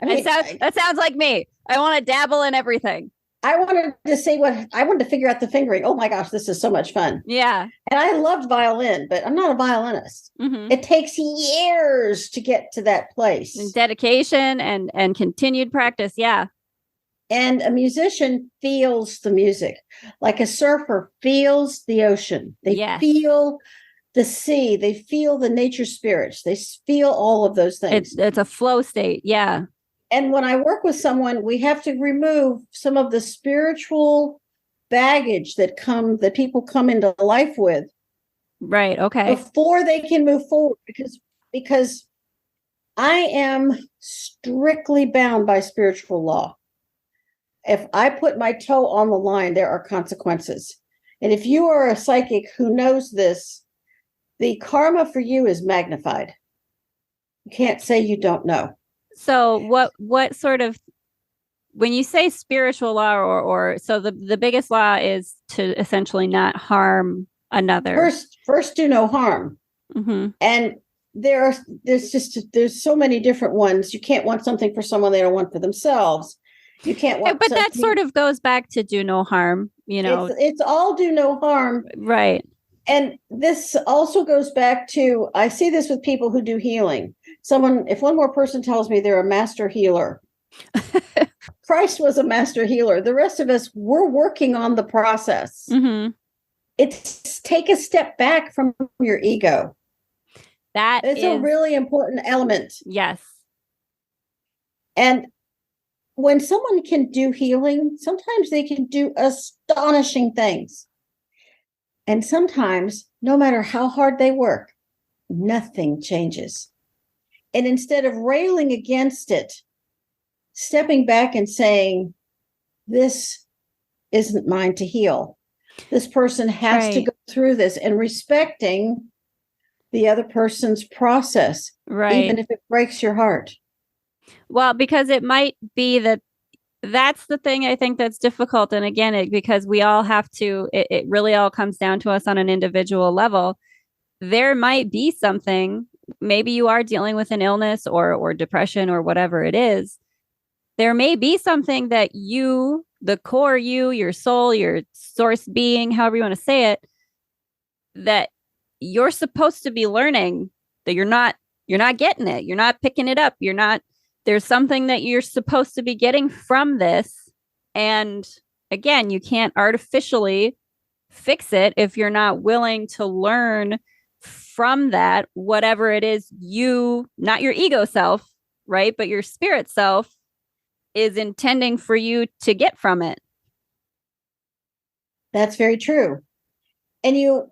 I mean, that sounds like me. I want to dabble in everything. I wanted to figure out the fingering. Oh my gosh, this is so much fun. Yeah. And I loved violin, but I'm not a violinist. Mm-hmm. It takes years to get to that place. And dedication and continued practice. Yeah. And a musician feels the music, like a surfer feels the ocean. They feel the sea. They feel the nature spirits. They feel all of those things. It's a flow state. Yeah. And when I work with someone, we have to remove some of the spiritual baggage that people come into life with. Right. Okay. Before they can move forward, because I am strictly bound by spiritual law. If I put my toe on the line, there are consequences. And if you are a psychic who knows this, the karma for you is magnified. You can't say you don't know. So what sort of, when you say spiritual law or so the biggest law is to essentially not harm another. First do no harm. Mm-hmm. And there's so many different ones. You can't want something for someone they don't want for themselves. You can't want but that sort of goes back to do no harm, It's all do no harm. Right. And this also goes back to, I see this with people who do healing. If one more person tells me they're a master healer, Christ was a master healer. The rest of us, we're working on the process. Mm-hmm. It's take a step back from your ego. It's a really important element. Yes. And when someone can do healing, sometimes they can do astonishing things. And sometimes, no matter how hard they work, nothing changes. And instead of railing against it, stepping back and saying, this isn't mine to heal. This person has to go through this, and respecting the other person's process, even if it breaks your heart. Well, because it might be that's the thing I think that's difficult. And again, because we all have to, it really all comes down to us on an individual level. There might be something, maybe you are dealing with an illness or depression or whatever it is. There may be something that you, the core you, your soul, your source being, however you want to say it, that you're supposed to be learning, that you're not getting it. You're not picking it up. There's something that you're supposed to be getting from this. And again, you can't artificially fix it if you're not willing to learn from that, whatever it is not your ego self, right? But your spirit self is intending for you to get from it. That's very true. And you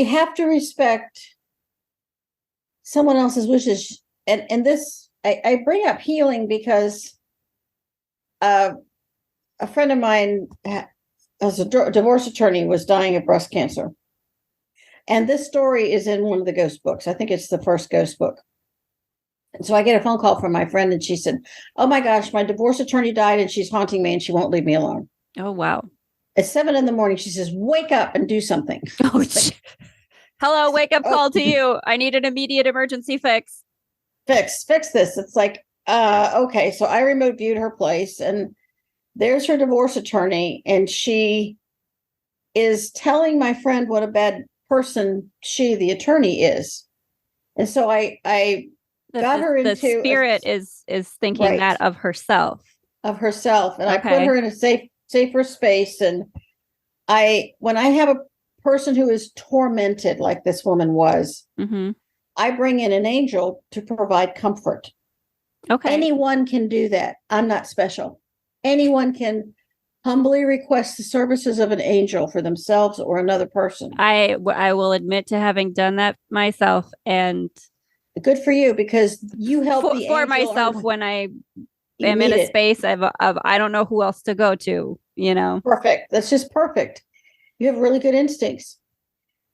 have to respect someone else's wishes. And this, I bring up healing because a friend of mine, as a divorce attorney, was dying of breast cancer. And this story is in one of the ghost books. I think it's the first ghost book. And so I get a phone call from my friend, and she said, "Oh my gosh, my divorce attorney died and she's haunting me and she won't leave me alone." Oh, wow. At 7 a.m, she says, "Wake up and do something." Oh, hello, wake up call to you. I need an immediate emergency fix. Fix this. It's like, okay. So I remote viewed her place, and there's her divorce attorney, and she is telling my friend what a bad person she, the attorney, is. And so I got her into the spirit is thinking right, that of herself. And I put her in a safer space. And when I have a person who is tormented like this woman was, I bring in an angel to provide comfort. Okay. Anyone can do that. I'm not special. Anyone can humbly request the services of an angel for themselves or another person. I will admit to having done that myself, and good for you, because you help for myself when I am in a space of I don't know who else to go to, Perfect. That's just perfect. You have really good instincts.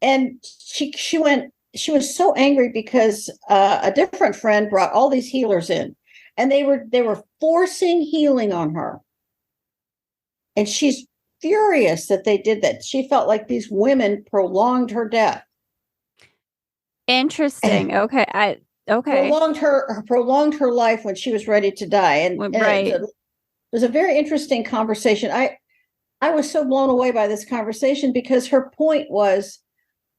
And she was so angry because a different friend brought all these healers in, and they were forcing healing on her. And she's furious that they did that. She felt like these women prolonged her death. Interesting. Okay. Prolonged her life when she was ready to die. And right. It was a very interesting conversation. I was so blown away by this conversation, because her point was,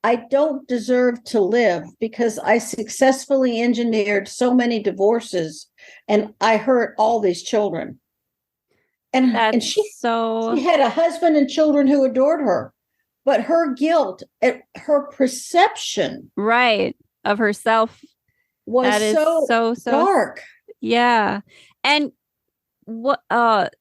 I don't deserve to live because I successfully engineered so many divorces and I hurt all these children. And she had a husband and children who adored her, but her guilt, her perception, right, of herself was so dark. Yeah. And what I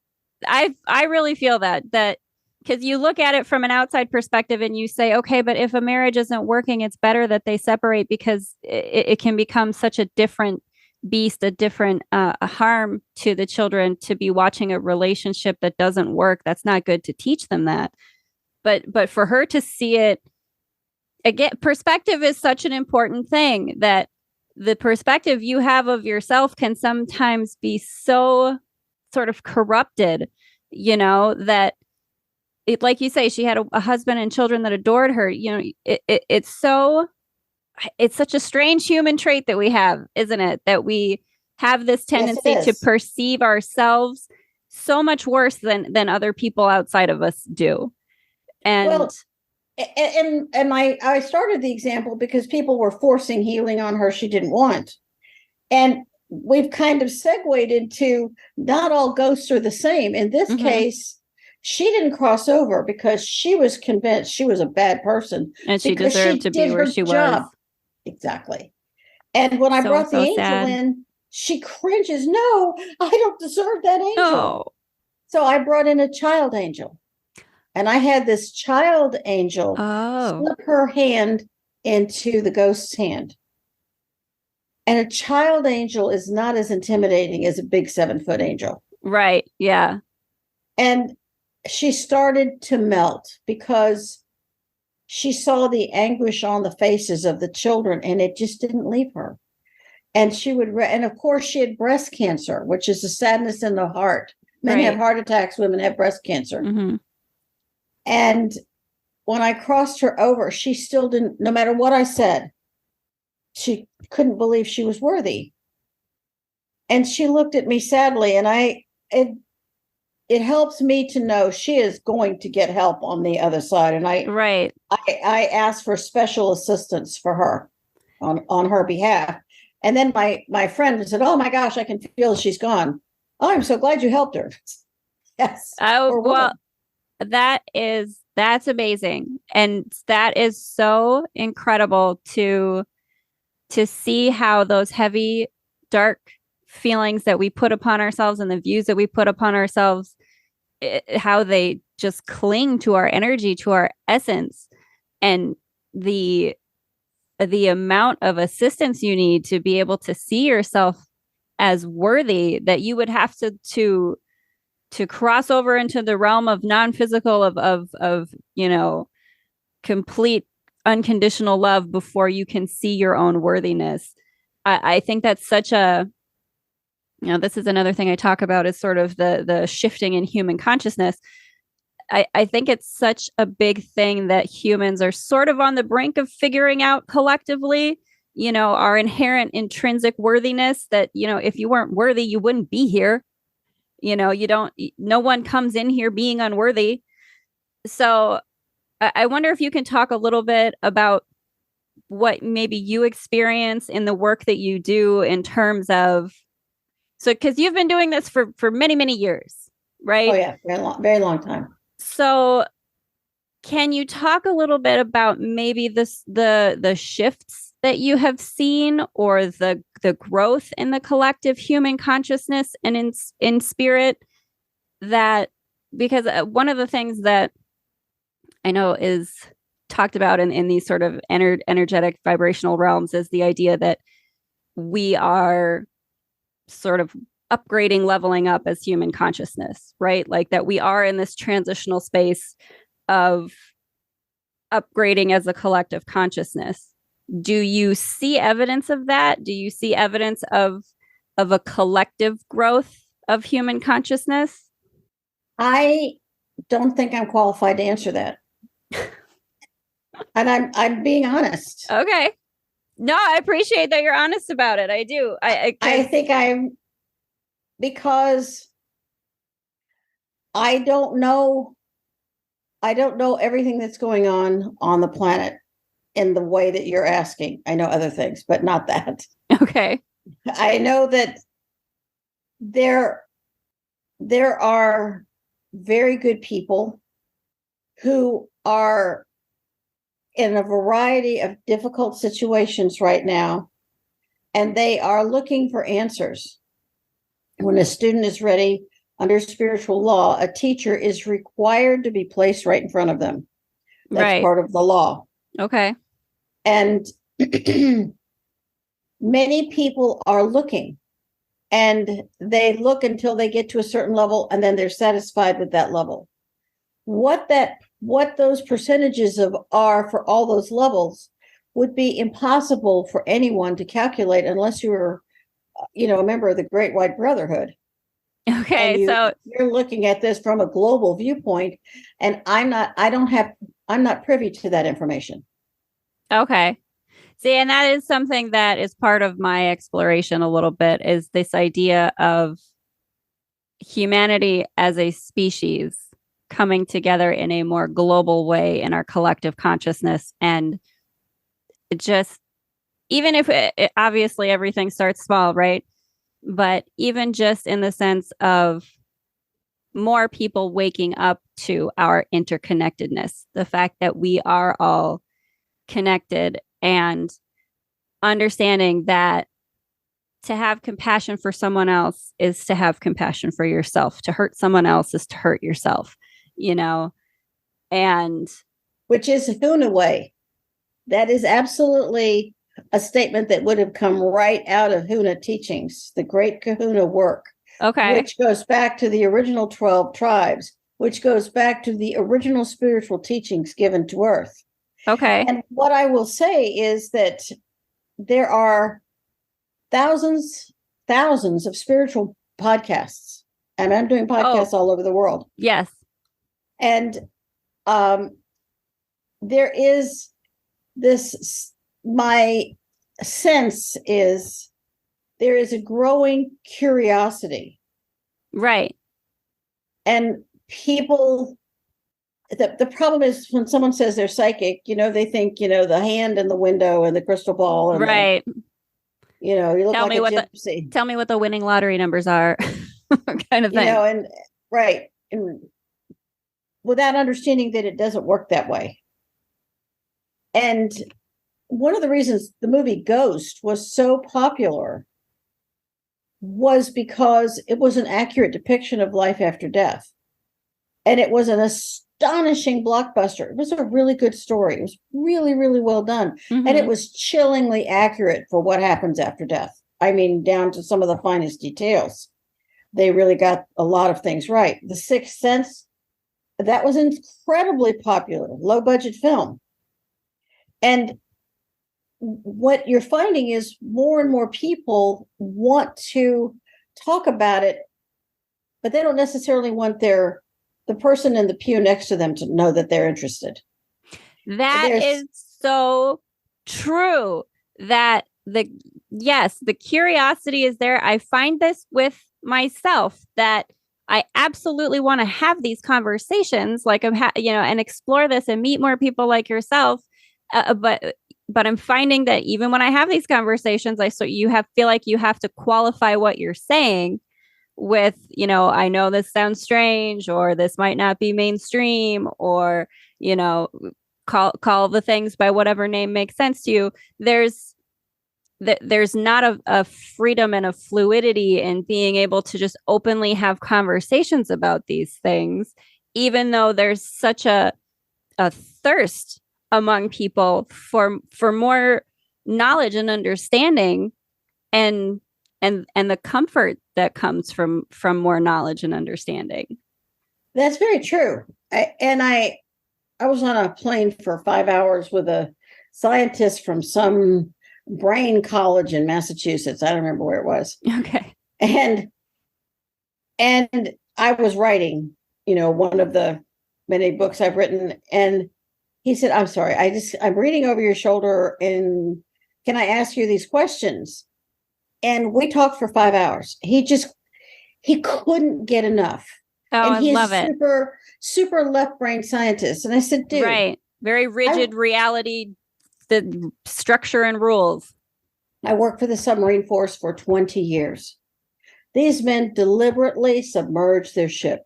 really feel that because you look at it from an outside perspective and you say, okay, but if a marriage isn't working, it's better that they separate, because it can become such a different beast, a different harm to the children to be watching a relationship that doesn't work. That's not good to teach them that. But for her to see it again, perspective is such an important thing, that the perspective you have of yourself can sometimes be so sort of corrupted, that it, like you say, she had a husband and children that adored her. It's such a strange human trait that we have, isn't it? That we have this tendency to perceive ourselves so much worse than other people outside of us do. And I started the example because people were forcing healing on her she didn't want. And we've kind of segued into, not all ghosts are the same. In this case, she didn't cross over because she was convinced she was a bad person. And she deserved to be where she was. Exactly. And when I brought the angel in, she cringes. "No, I don't deserve that angel." No. So I brought in a child angel. And I had this child angel slip her hand into the ghost's hand. And a child angel is not as intimidating as a big 7-foot angel. Right. Yeah. And she started to melt because she saw the anguish on the faces of the children, and it just didn't leave her. And and of course she had breast cancer, which is a sadness in the heart. Men have heart attacks, women have breast cancer. And when I crossed her over, she still didn't, no matter what I said, she couldn't believe she was worthy. And she looked at me sadly, and it helps me to know she is going to get help on the other side. And I asked for special assistance for her on her behalf. And then my friend said, "Oh my gosh, I can feel she's gone." "Oh, I'm so glad you helped her." Yes. Oh, well, that's amazing. And that is so incredible to see how those heavy, dark feelings that we put upon ourselves and the views that we put upon ourselves, how they just cling to our energy, to our essence, and the amount of assistance you need to be able to see yourself as worthy, that you would have to to cross over into the realm of non-physical, of complete unconditional love before you can see your own worthiness. I think that's such a, this is another thing I talk about, is sort of the shifting in human consciousness. I think it's such a big thing that humans are sort of on the brink of figuring out collectively, our inherent intrinsic worthiness, that, if you weren't worthy, you wouldn't be here. No one comes in here being unworthy. So I wonder if you can talk a little bit about what maybe you experience in the work that you do in terms of, because you've been doing this for many, many years, right? Oh yeah, very long time. So can you talk a little bit about maybe the shifts that you have seen, or the growth in the collective human consciousness and in spirit? That, because one of the things that I know is talked about in these sort of energetic vibrational realms is the idea that we are sort of upgrading, leveling up as human consciousness, right? Like that we are in this transitional space of upgrading as a collective consciousness. Do you see evidence of that? Do you see evidence of a collective growth of human consciousness? I don't think I'm qualified to answer that. And I'm being honest. Okay. No, I appreciate that you're honest about it. I do. I think because I don't know everything that's going on the planet in the way that you're asking. I know other things, but not that. Okay. I know that there are very good people who are in a variety of difficult situations right now, and they are looking for answers. When a student is ready, under spiritual law, a teacher is required to be placed right in front of them. That's part of the law. Okay. And many people are looking, and they look until they get to a certain level, and then they're satisfied with that level. What those percentages are for all those levels would be impossible for anyone to calculate unless you were, a member of the Great White Brotherhood. Okay, so you're looking at this from a global viewpoint, and I'm not privy to that information. Okay. See, and that is something that is part of my exploration a little bit, is this idea of humanity as a species coming together in a more global way in our collective consciousness. And just, even if obviously everything starts small, right? But even just in the sense of more people waking up to our interconnectedness, the fact that we are all connected, and understanding that to have compassion for someone else is to have compassion for yourself. To hurt someone else is to hurt yourself, and which is 𝓲𝓾𝓪. That is absolutely a statement that would have come right out of 𝓲𝓾𝓪 teachings, the great Kahuna work. Okay. Which goes back to the original 12 tribes, which goes back to the original spiritual teachings given to Earth. Okay. And what I will say is that there are thousands of spiritual podcasts, and I'm doing podcasts all over the world. Yes. And there is this, my sense is there is a growing curiosity. Right. And people, the problem is when someone says they're psychic, they think, the hand in the window and the crystal ball. And right. You look like a gypsy. Tell me what the winning lottery numbers are, kind of thing. And right. And without understanding that it doesn't work that way. And one of the reasons the movie Ghost was so popular was because it was an accurate depiction of life after death. And it was an astonishing blockbuster. It was a really good story. It was really, really well done. Mm-hmm. And it was chillingly accurate for what happens after death. I mean, down to some of the finest details. they really got a lot of things right. The Sixth Sense, that was incredibly popular, low budget film. And what you're finding is more and more people want to talk about it, but they don't necessarily want the person in the pew next to them to know that they're interested. That is so true. That the curiosity is there. I find this with myself, that I absolutely want to have these conversations, like and explore this and meet more people like yourself. But I'm finding that even when I have these conversations, feel like you have to qualify what you're saying with, I know this sounds strange, or this might not be mainstream, or, call the things by whatever name makes sense to you. There's not a freedom and a fluidity in being able to just openly have conversations about these things, even though there's such a thirst among people for more knowledge and understanding, and the comfort that comes from more knowledge and understanding. That's very true. I was on a plane for 5 hours with a scientist from some brain college in Massachusetts. I don't remember where it was. Okay. And I was writing, one of the many books I've written, and he said, "I'm sorry, I'm reading over your shoulder, and can I ask you these questions?" And we talked for 5 hours. He couldn't get enough. Oh, and I love it. Super left brain scientist. And I said, dude. Right. Very rigid reality, the structure and rules. I worked for the submarine force for 20 years. These men deliberately submerged their ship.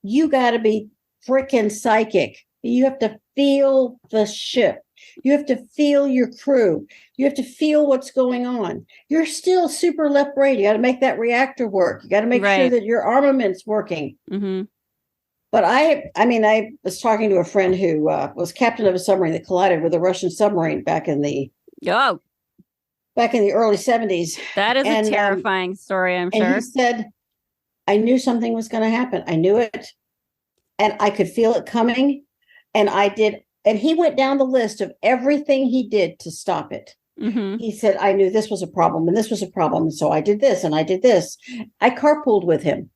You got to be freaking psychic. You have to feel the ship. You have to feel your crew. You have to feel what's going on. You're still super left brain. You got to make that reactor work. You got to make sure that your armament's working. Mm-hmm. But I was talking to a friend who was captain of a submarine that collided with a Russian submarine back in the early 70s. That is a terrifying story, I'm sure. And he said, I knew something was going to happen. I knew it. And I could feel it coming. And I did. And he went down the list of everything he did to stop it. Mm-hmm. He said, I knew this was a problem and this was a problem. And so I did this and I did this. I carpooled with him.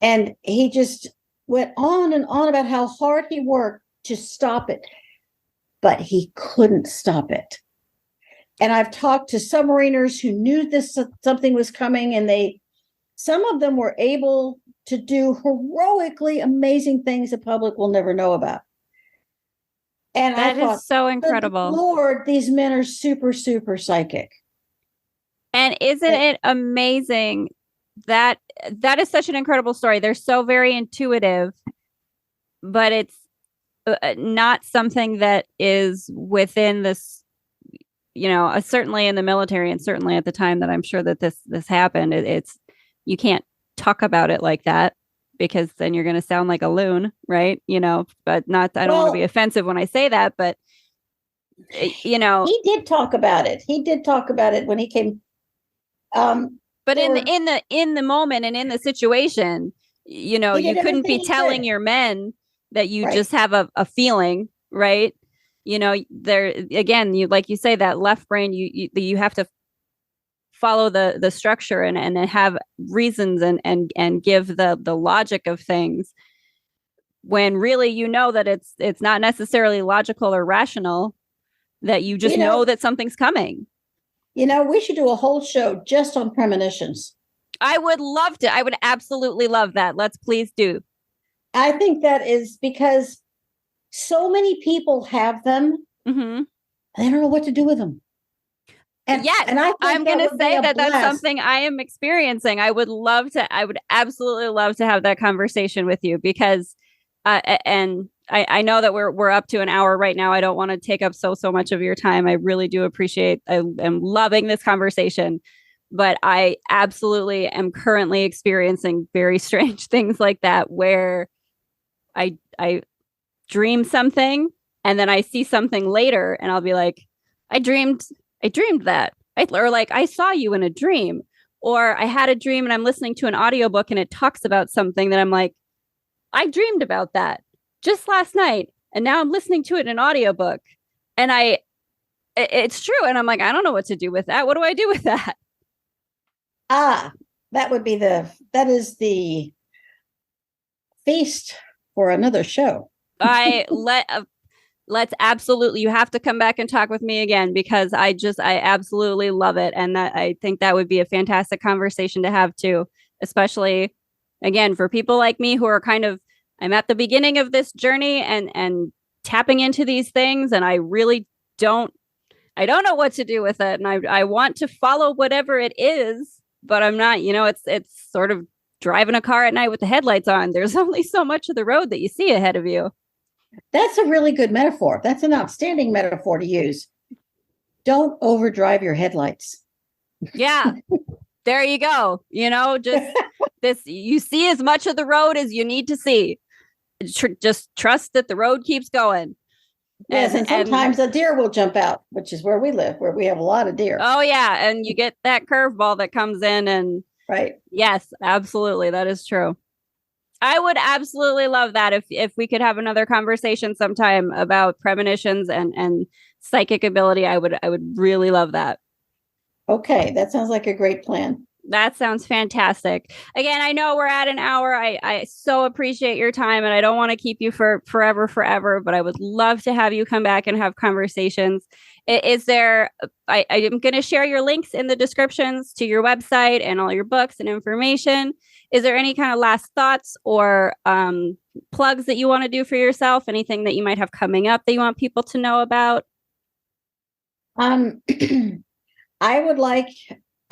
And he just went on and on about how hard he worked to stop it. But he couldn't stop it. And I've talked to submariners who knew something was coming, and some of them were able to do heroically amazing things the public will never know about. And that is so incredible. Lord, these men are super, super psychic. And isn't it amazing that is such an incredible story? They're so very intuitive, but it's not something that is within this, certainly in the military, and certainly at the time that I'm sure that this happened. You can't talk about it like that, because then you're going to sound like a loon, right? But I don't want to be offensive when I say that, but he did talk about it. He did talk about it when he came. But in the moment and in the situation, you couldn't be telling your men that you just have a feeling, right? There again, like you say, that left brain, you have to follow the structure and have reasons and give the logic of things, when really that it's not necessarily logical or rational, that you just know that something's coming. We should do a whole show just on premonitions. I would love to. I would absolutely love that. Let's please do. I think that is because so many people have them. Mm-hmm. They don't know what to do with them. And I'm going to say that that's something I am experiencing. I would absolutely love to have that conversation with you, because, and I know that we're up to an hour right now. I don't want to take up so much of your time. I really do appreciate, I am loving this conversation, but I absolutely am currently experiencing very strange things like that, where I dream something and then I see something later and I'll be like, I dreamed that, or like I saw you in a dream, Or I had a dream and I'm listening to an audiobook and it talks about something that I'm like, I dreamed about that just last night. And now I'm listening to it in an audiobook. And it's true. And I'm like, I don't know what to do with that. What do I do with that? That is the feast for another show. Let's absolutely, you have to come back and talk with me again, because I absolutely love it. And that I think that would be a fantastic conversation to have too, especially again, for people like me who are I'm at the beginning of this journey and tapping into these things. And I really don't know what to do with it. And I want to follow whatever it is, but I'm not, it's sort of driving a car at night with the headlights on. There's only so much of the road that you see ahead of you. That's a really good metaphor. That's an outstanding metaphor to use. Don't overdrive your headlights. Yeah, there you go. Just you see as much of the road as you need to see. Just trust that the road keeps going. Yes, and sometimes a deer will jump out, which is where we live, where we have a lot of deer. Oh, yeah. And you get that curveball that comes in and right. Yes, absolutely. That is true. I would absolutely love that if we could have another conversation sometime about premonitions and psychic ability. I would really love that. Okay, that sounds like a great plan. That sounds fantastic. Again, I know we're at an hour. I so appreciate your time, and I don't want to keep you for forever, but I would love to have you come back and have conversations. Is there, I am going to share your links in the descriptions to your website and all your books and information. Is there any kind of last thoughts or plugs that you want to do for yourself? Anything that you might have coming up that you want people to know about? I'm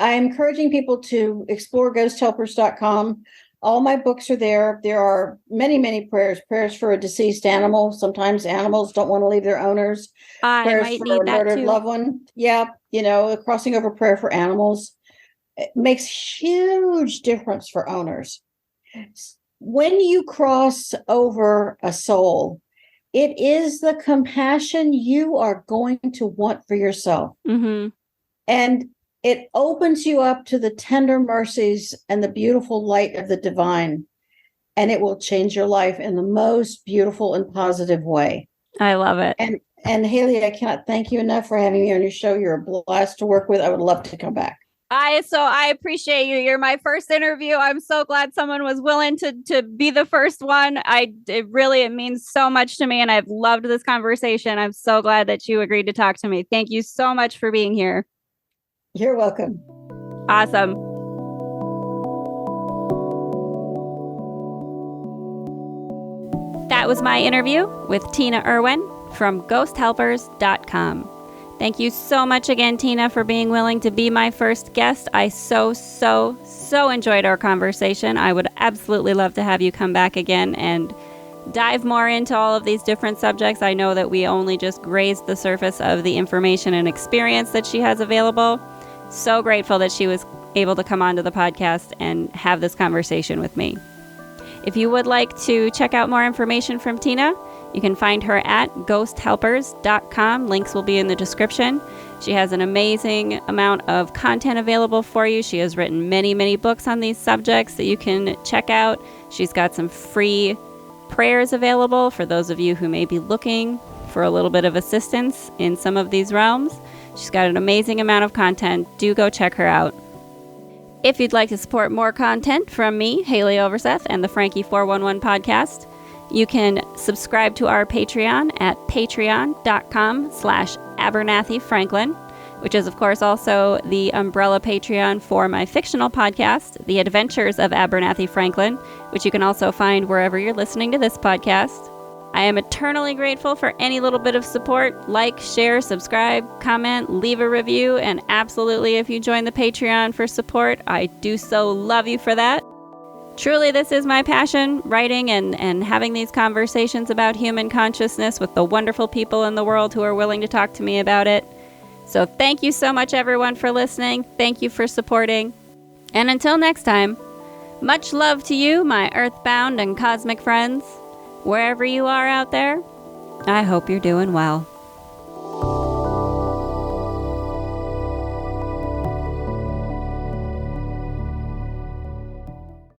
encouraging people to explore 𝓕𝓻𝓪𝓷𝓼.com. All my books are there. There are many, many prayers for a deceased animal. Sometimes animals don't want to leave their owners. I might need that murdered too. Loved one. Yeah, a crossing over prayer for animals. It makes huge difference for owners. When you cross over a soul, it is the compassion you are going to want for yourself. Mm-hmm. And it opens you up to the tender mercies and the beautiful light of the divine. And it will change your life in the most beautiful and positive way. I love it. And Haley, I cannot thank you enough for having me on your show. You're a blast to work with. I would love to come back. I appreciate you. You're my first interview. I'm so glad someone was willing to be the first one. It means so much to me, and I've loved this conversation. I'm so glad that you agreed to talk to me. Thank you so much for being here. You're welcome. Awesome. That was my interview with Tina Erwin from ghosthelpers.com. Thank you so much again, Tina, for being willing to be my first guest. I so enjoyed our conversation. I would absolutely love to have you come back again and dive more into all of these different subjects. I know that we only just grazed the surface of the information and experience that she has available. So grateful that she was able to come onto the podcast and have this conversation with me. If you would like to check out more information from Tina, you can find her at ghosthelpers.com. Links will be in the description. She has an amazing amount of content available for you. She has written many, many books on these subjects that you can check out. She's got some free prayers available for those of you who may be looking for a little bit of assistance in some of these realms. She's got an amazing amount of content. Do go check her out. If you'd like to support more content from me, Haley Overseth, and the Franki 411 podcast, you can subscribe to our Patreon at patreon.com/AbernathyFranklin, which is, of course, also the umbrella Patreon for my fictional podcast, The Adventures of Abernathy Franklin, which you can also find wherever you're listening to this podcast. I am eternally grateful for any little bit of support. Like, share, subscribe, comment, leave a review, and absolutely, if you join the Patreon for support, I do so love you for that. Truly, this is my passion, writing and having these conversations about human consciousness with the wonderful people in the world who are willing to talk to me about it. So thank you so much, everyone, for listening. Thank you for supporting. And until next time, much love to you, my earthbound and cosmic friends. Wherever you are out there, I hope you're doing well.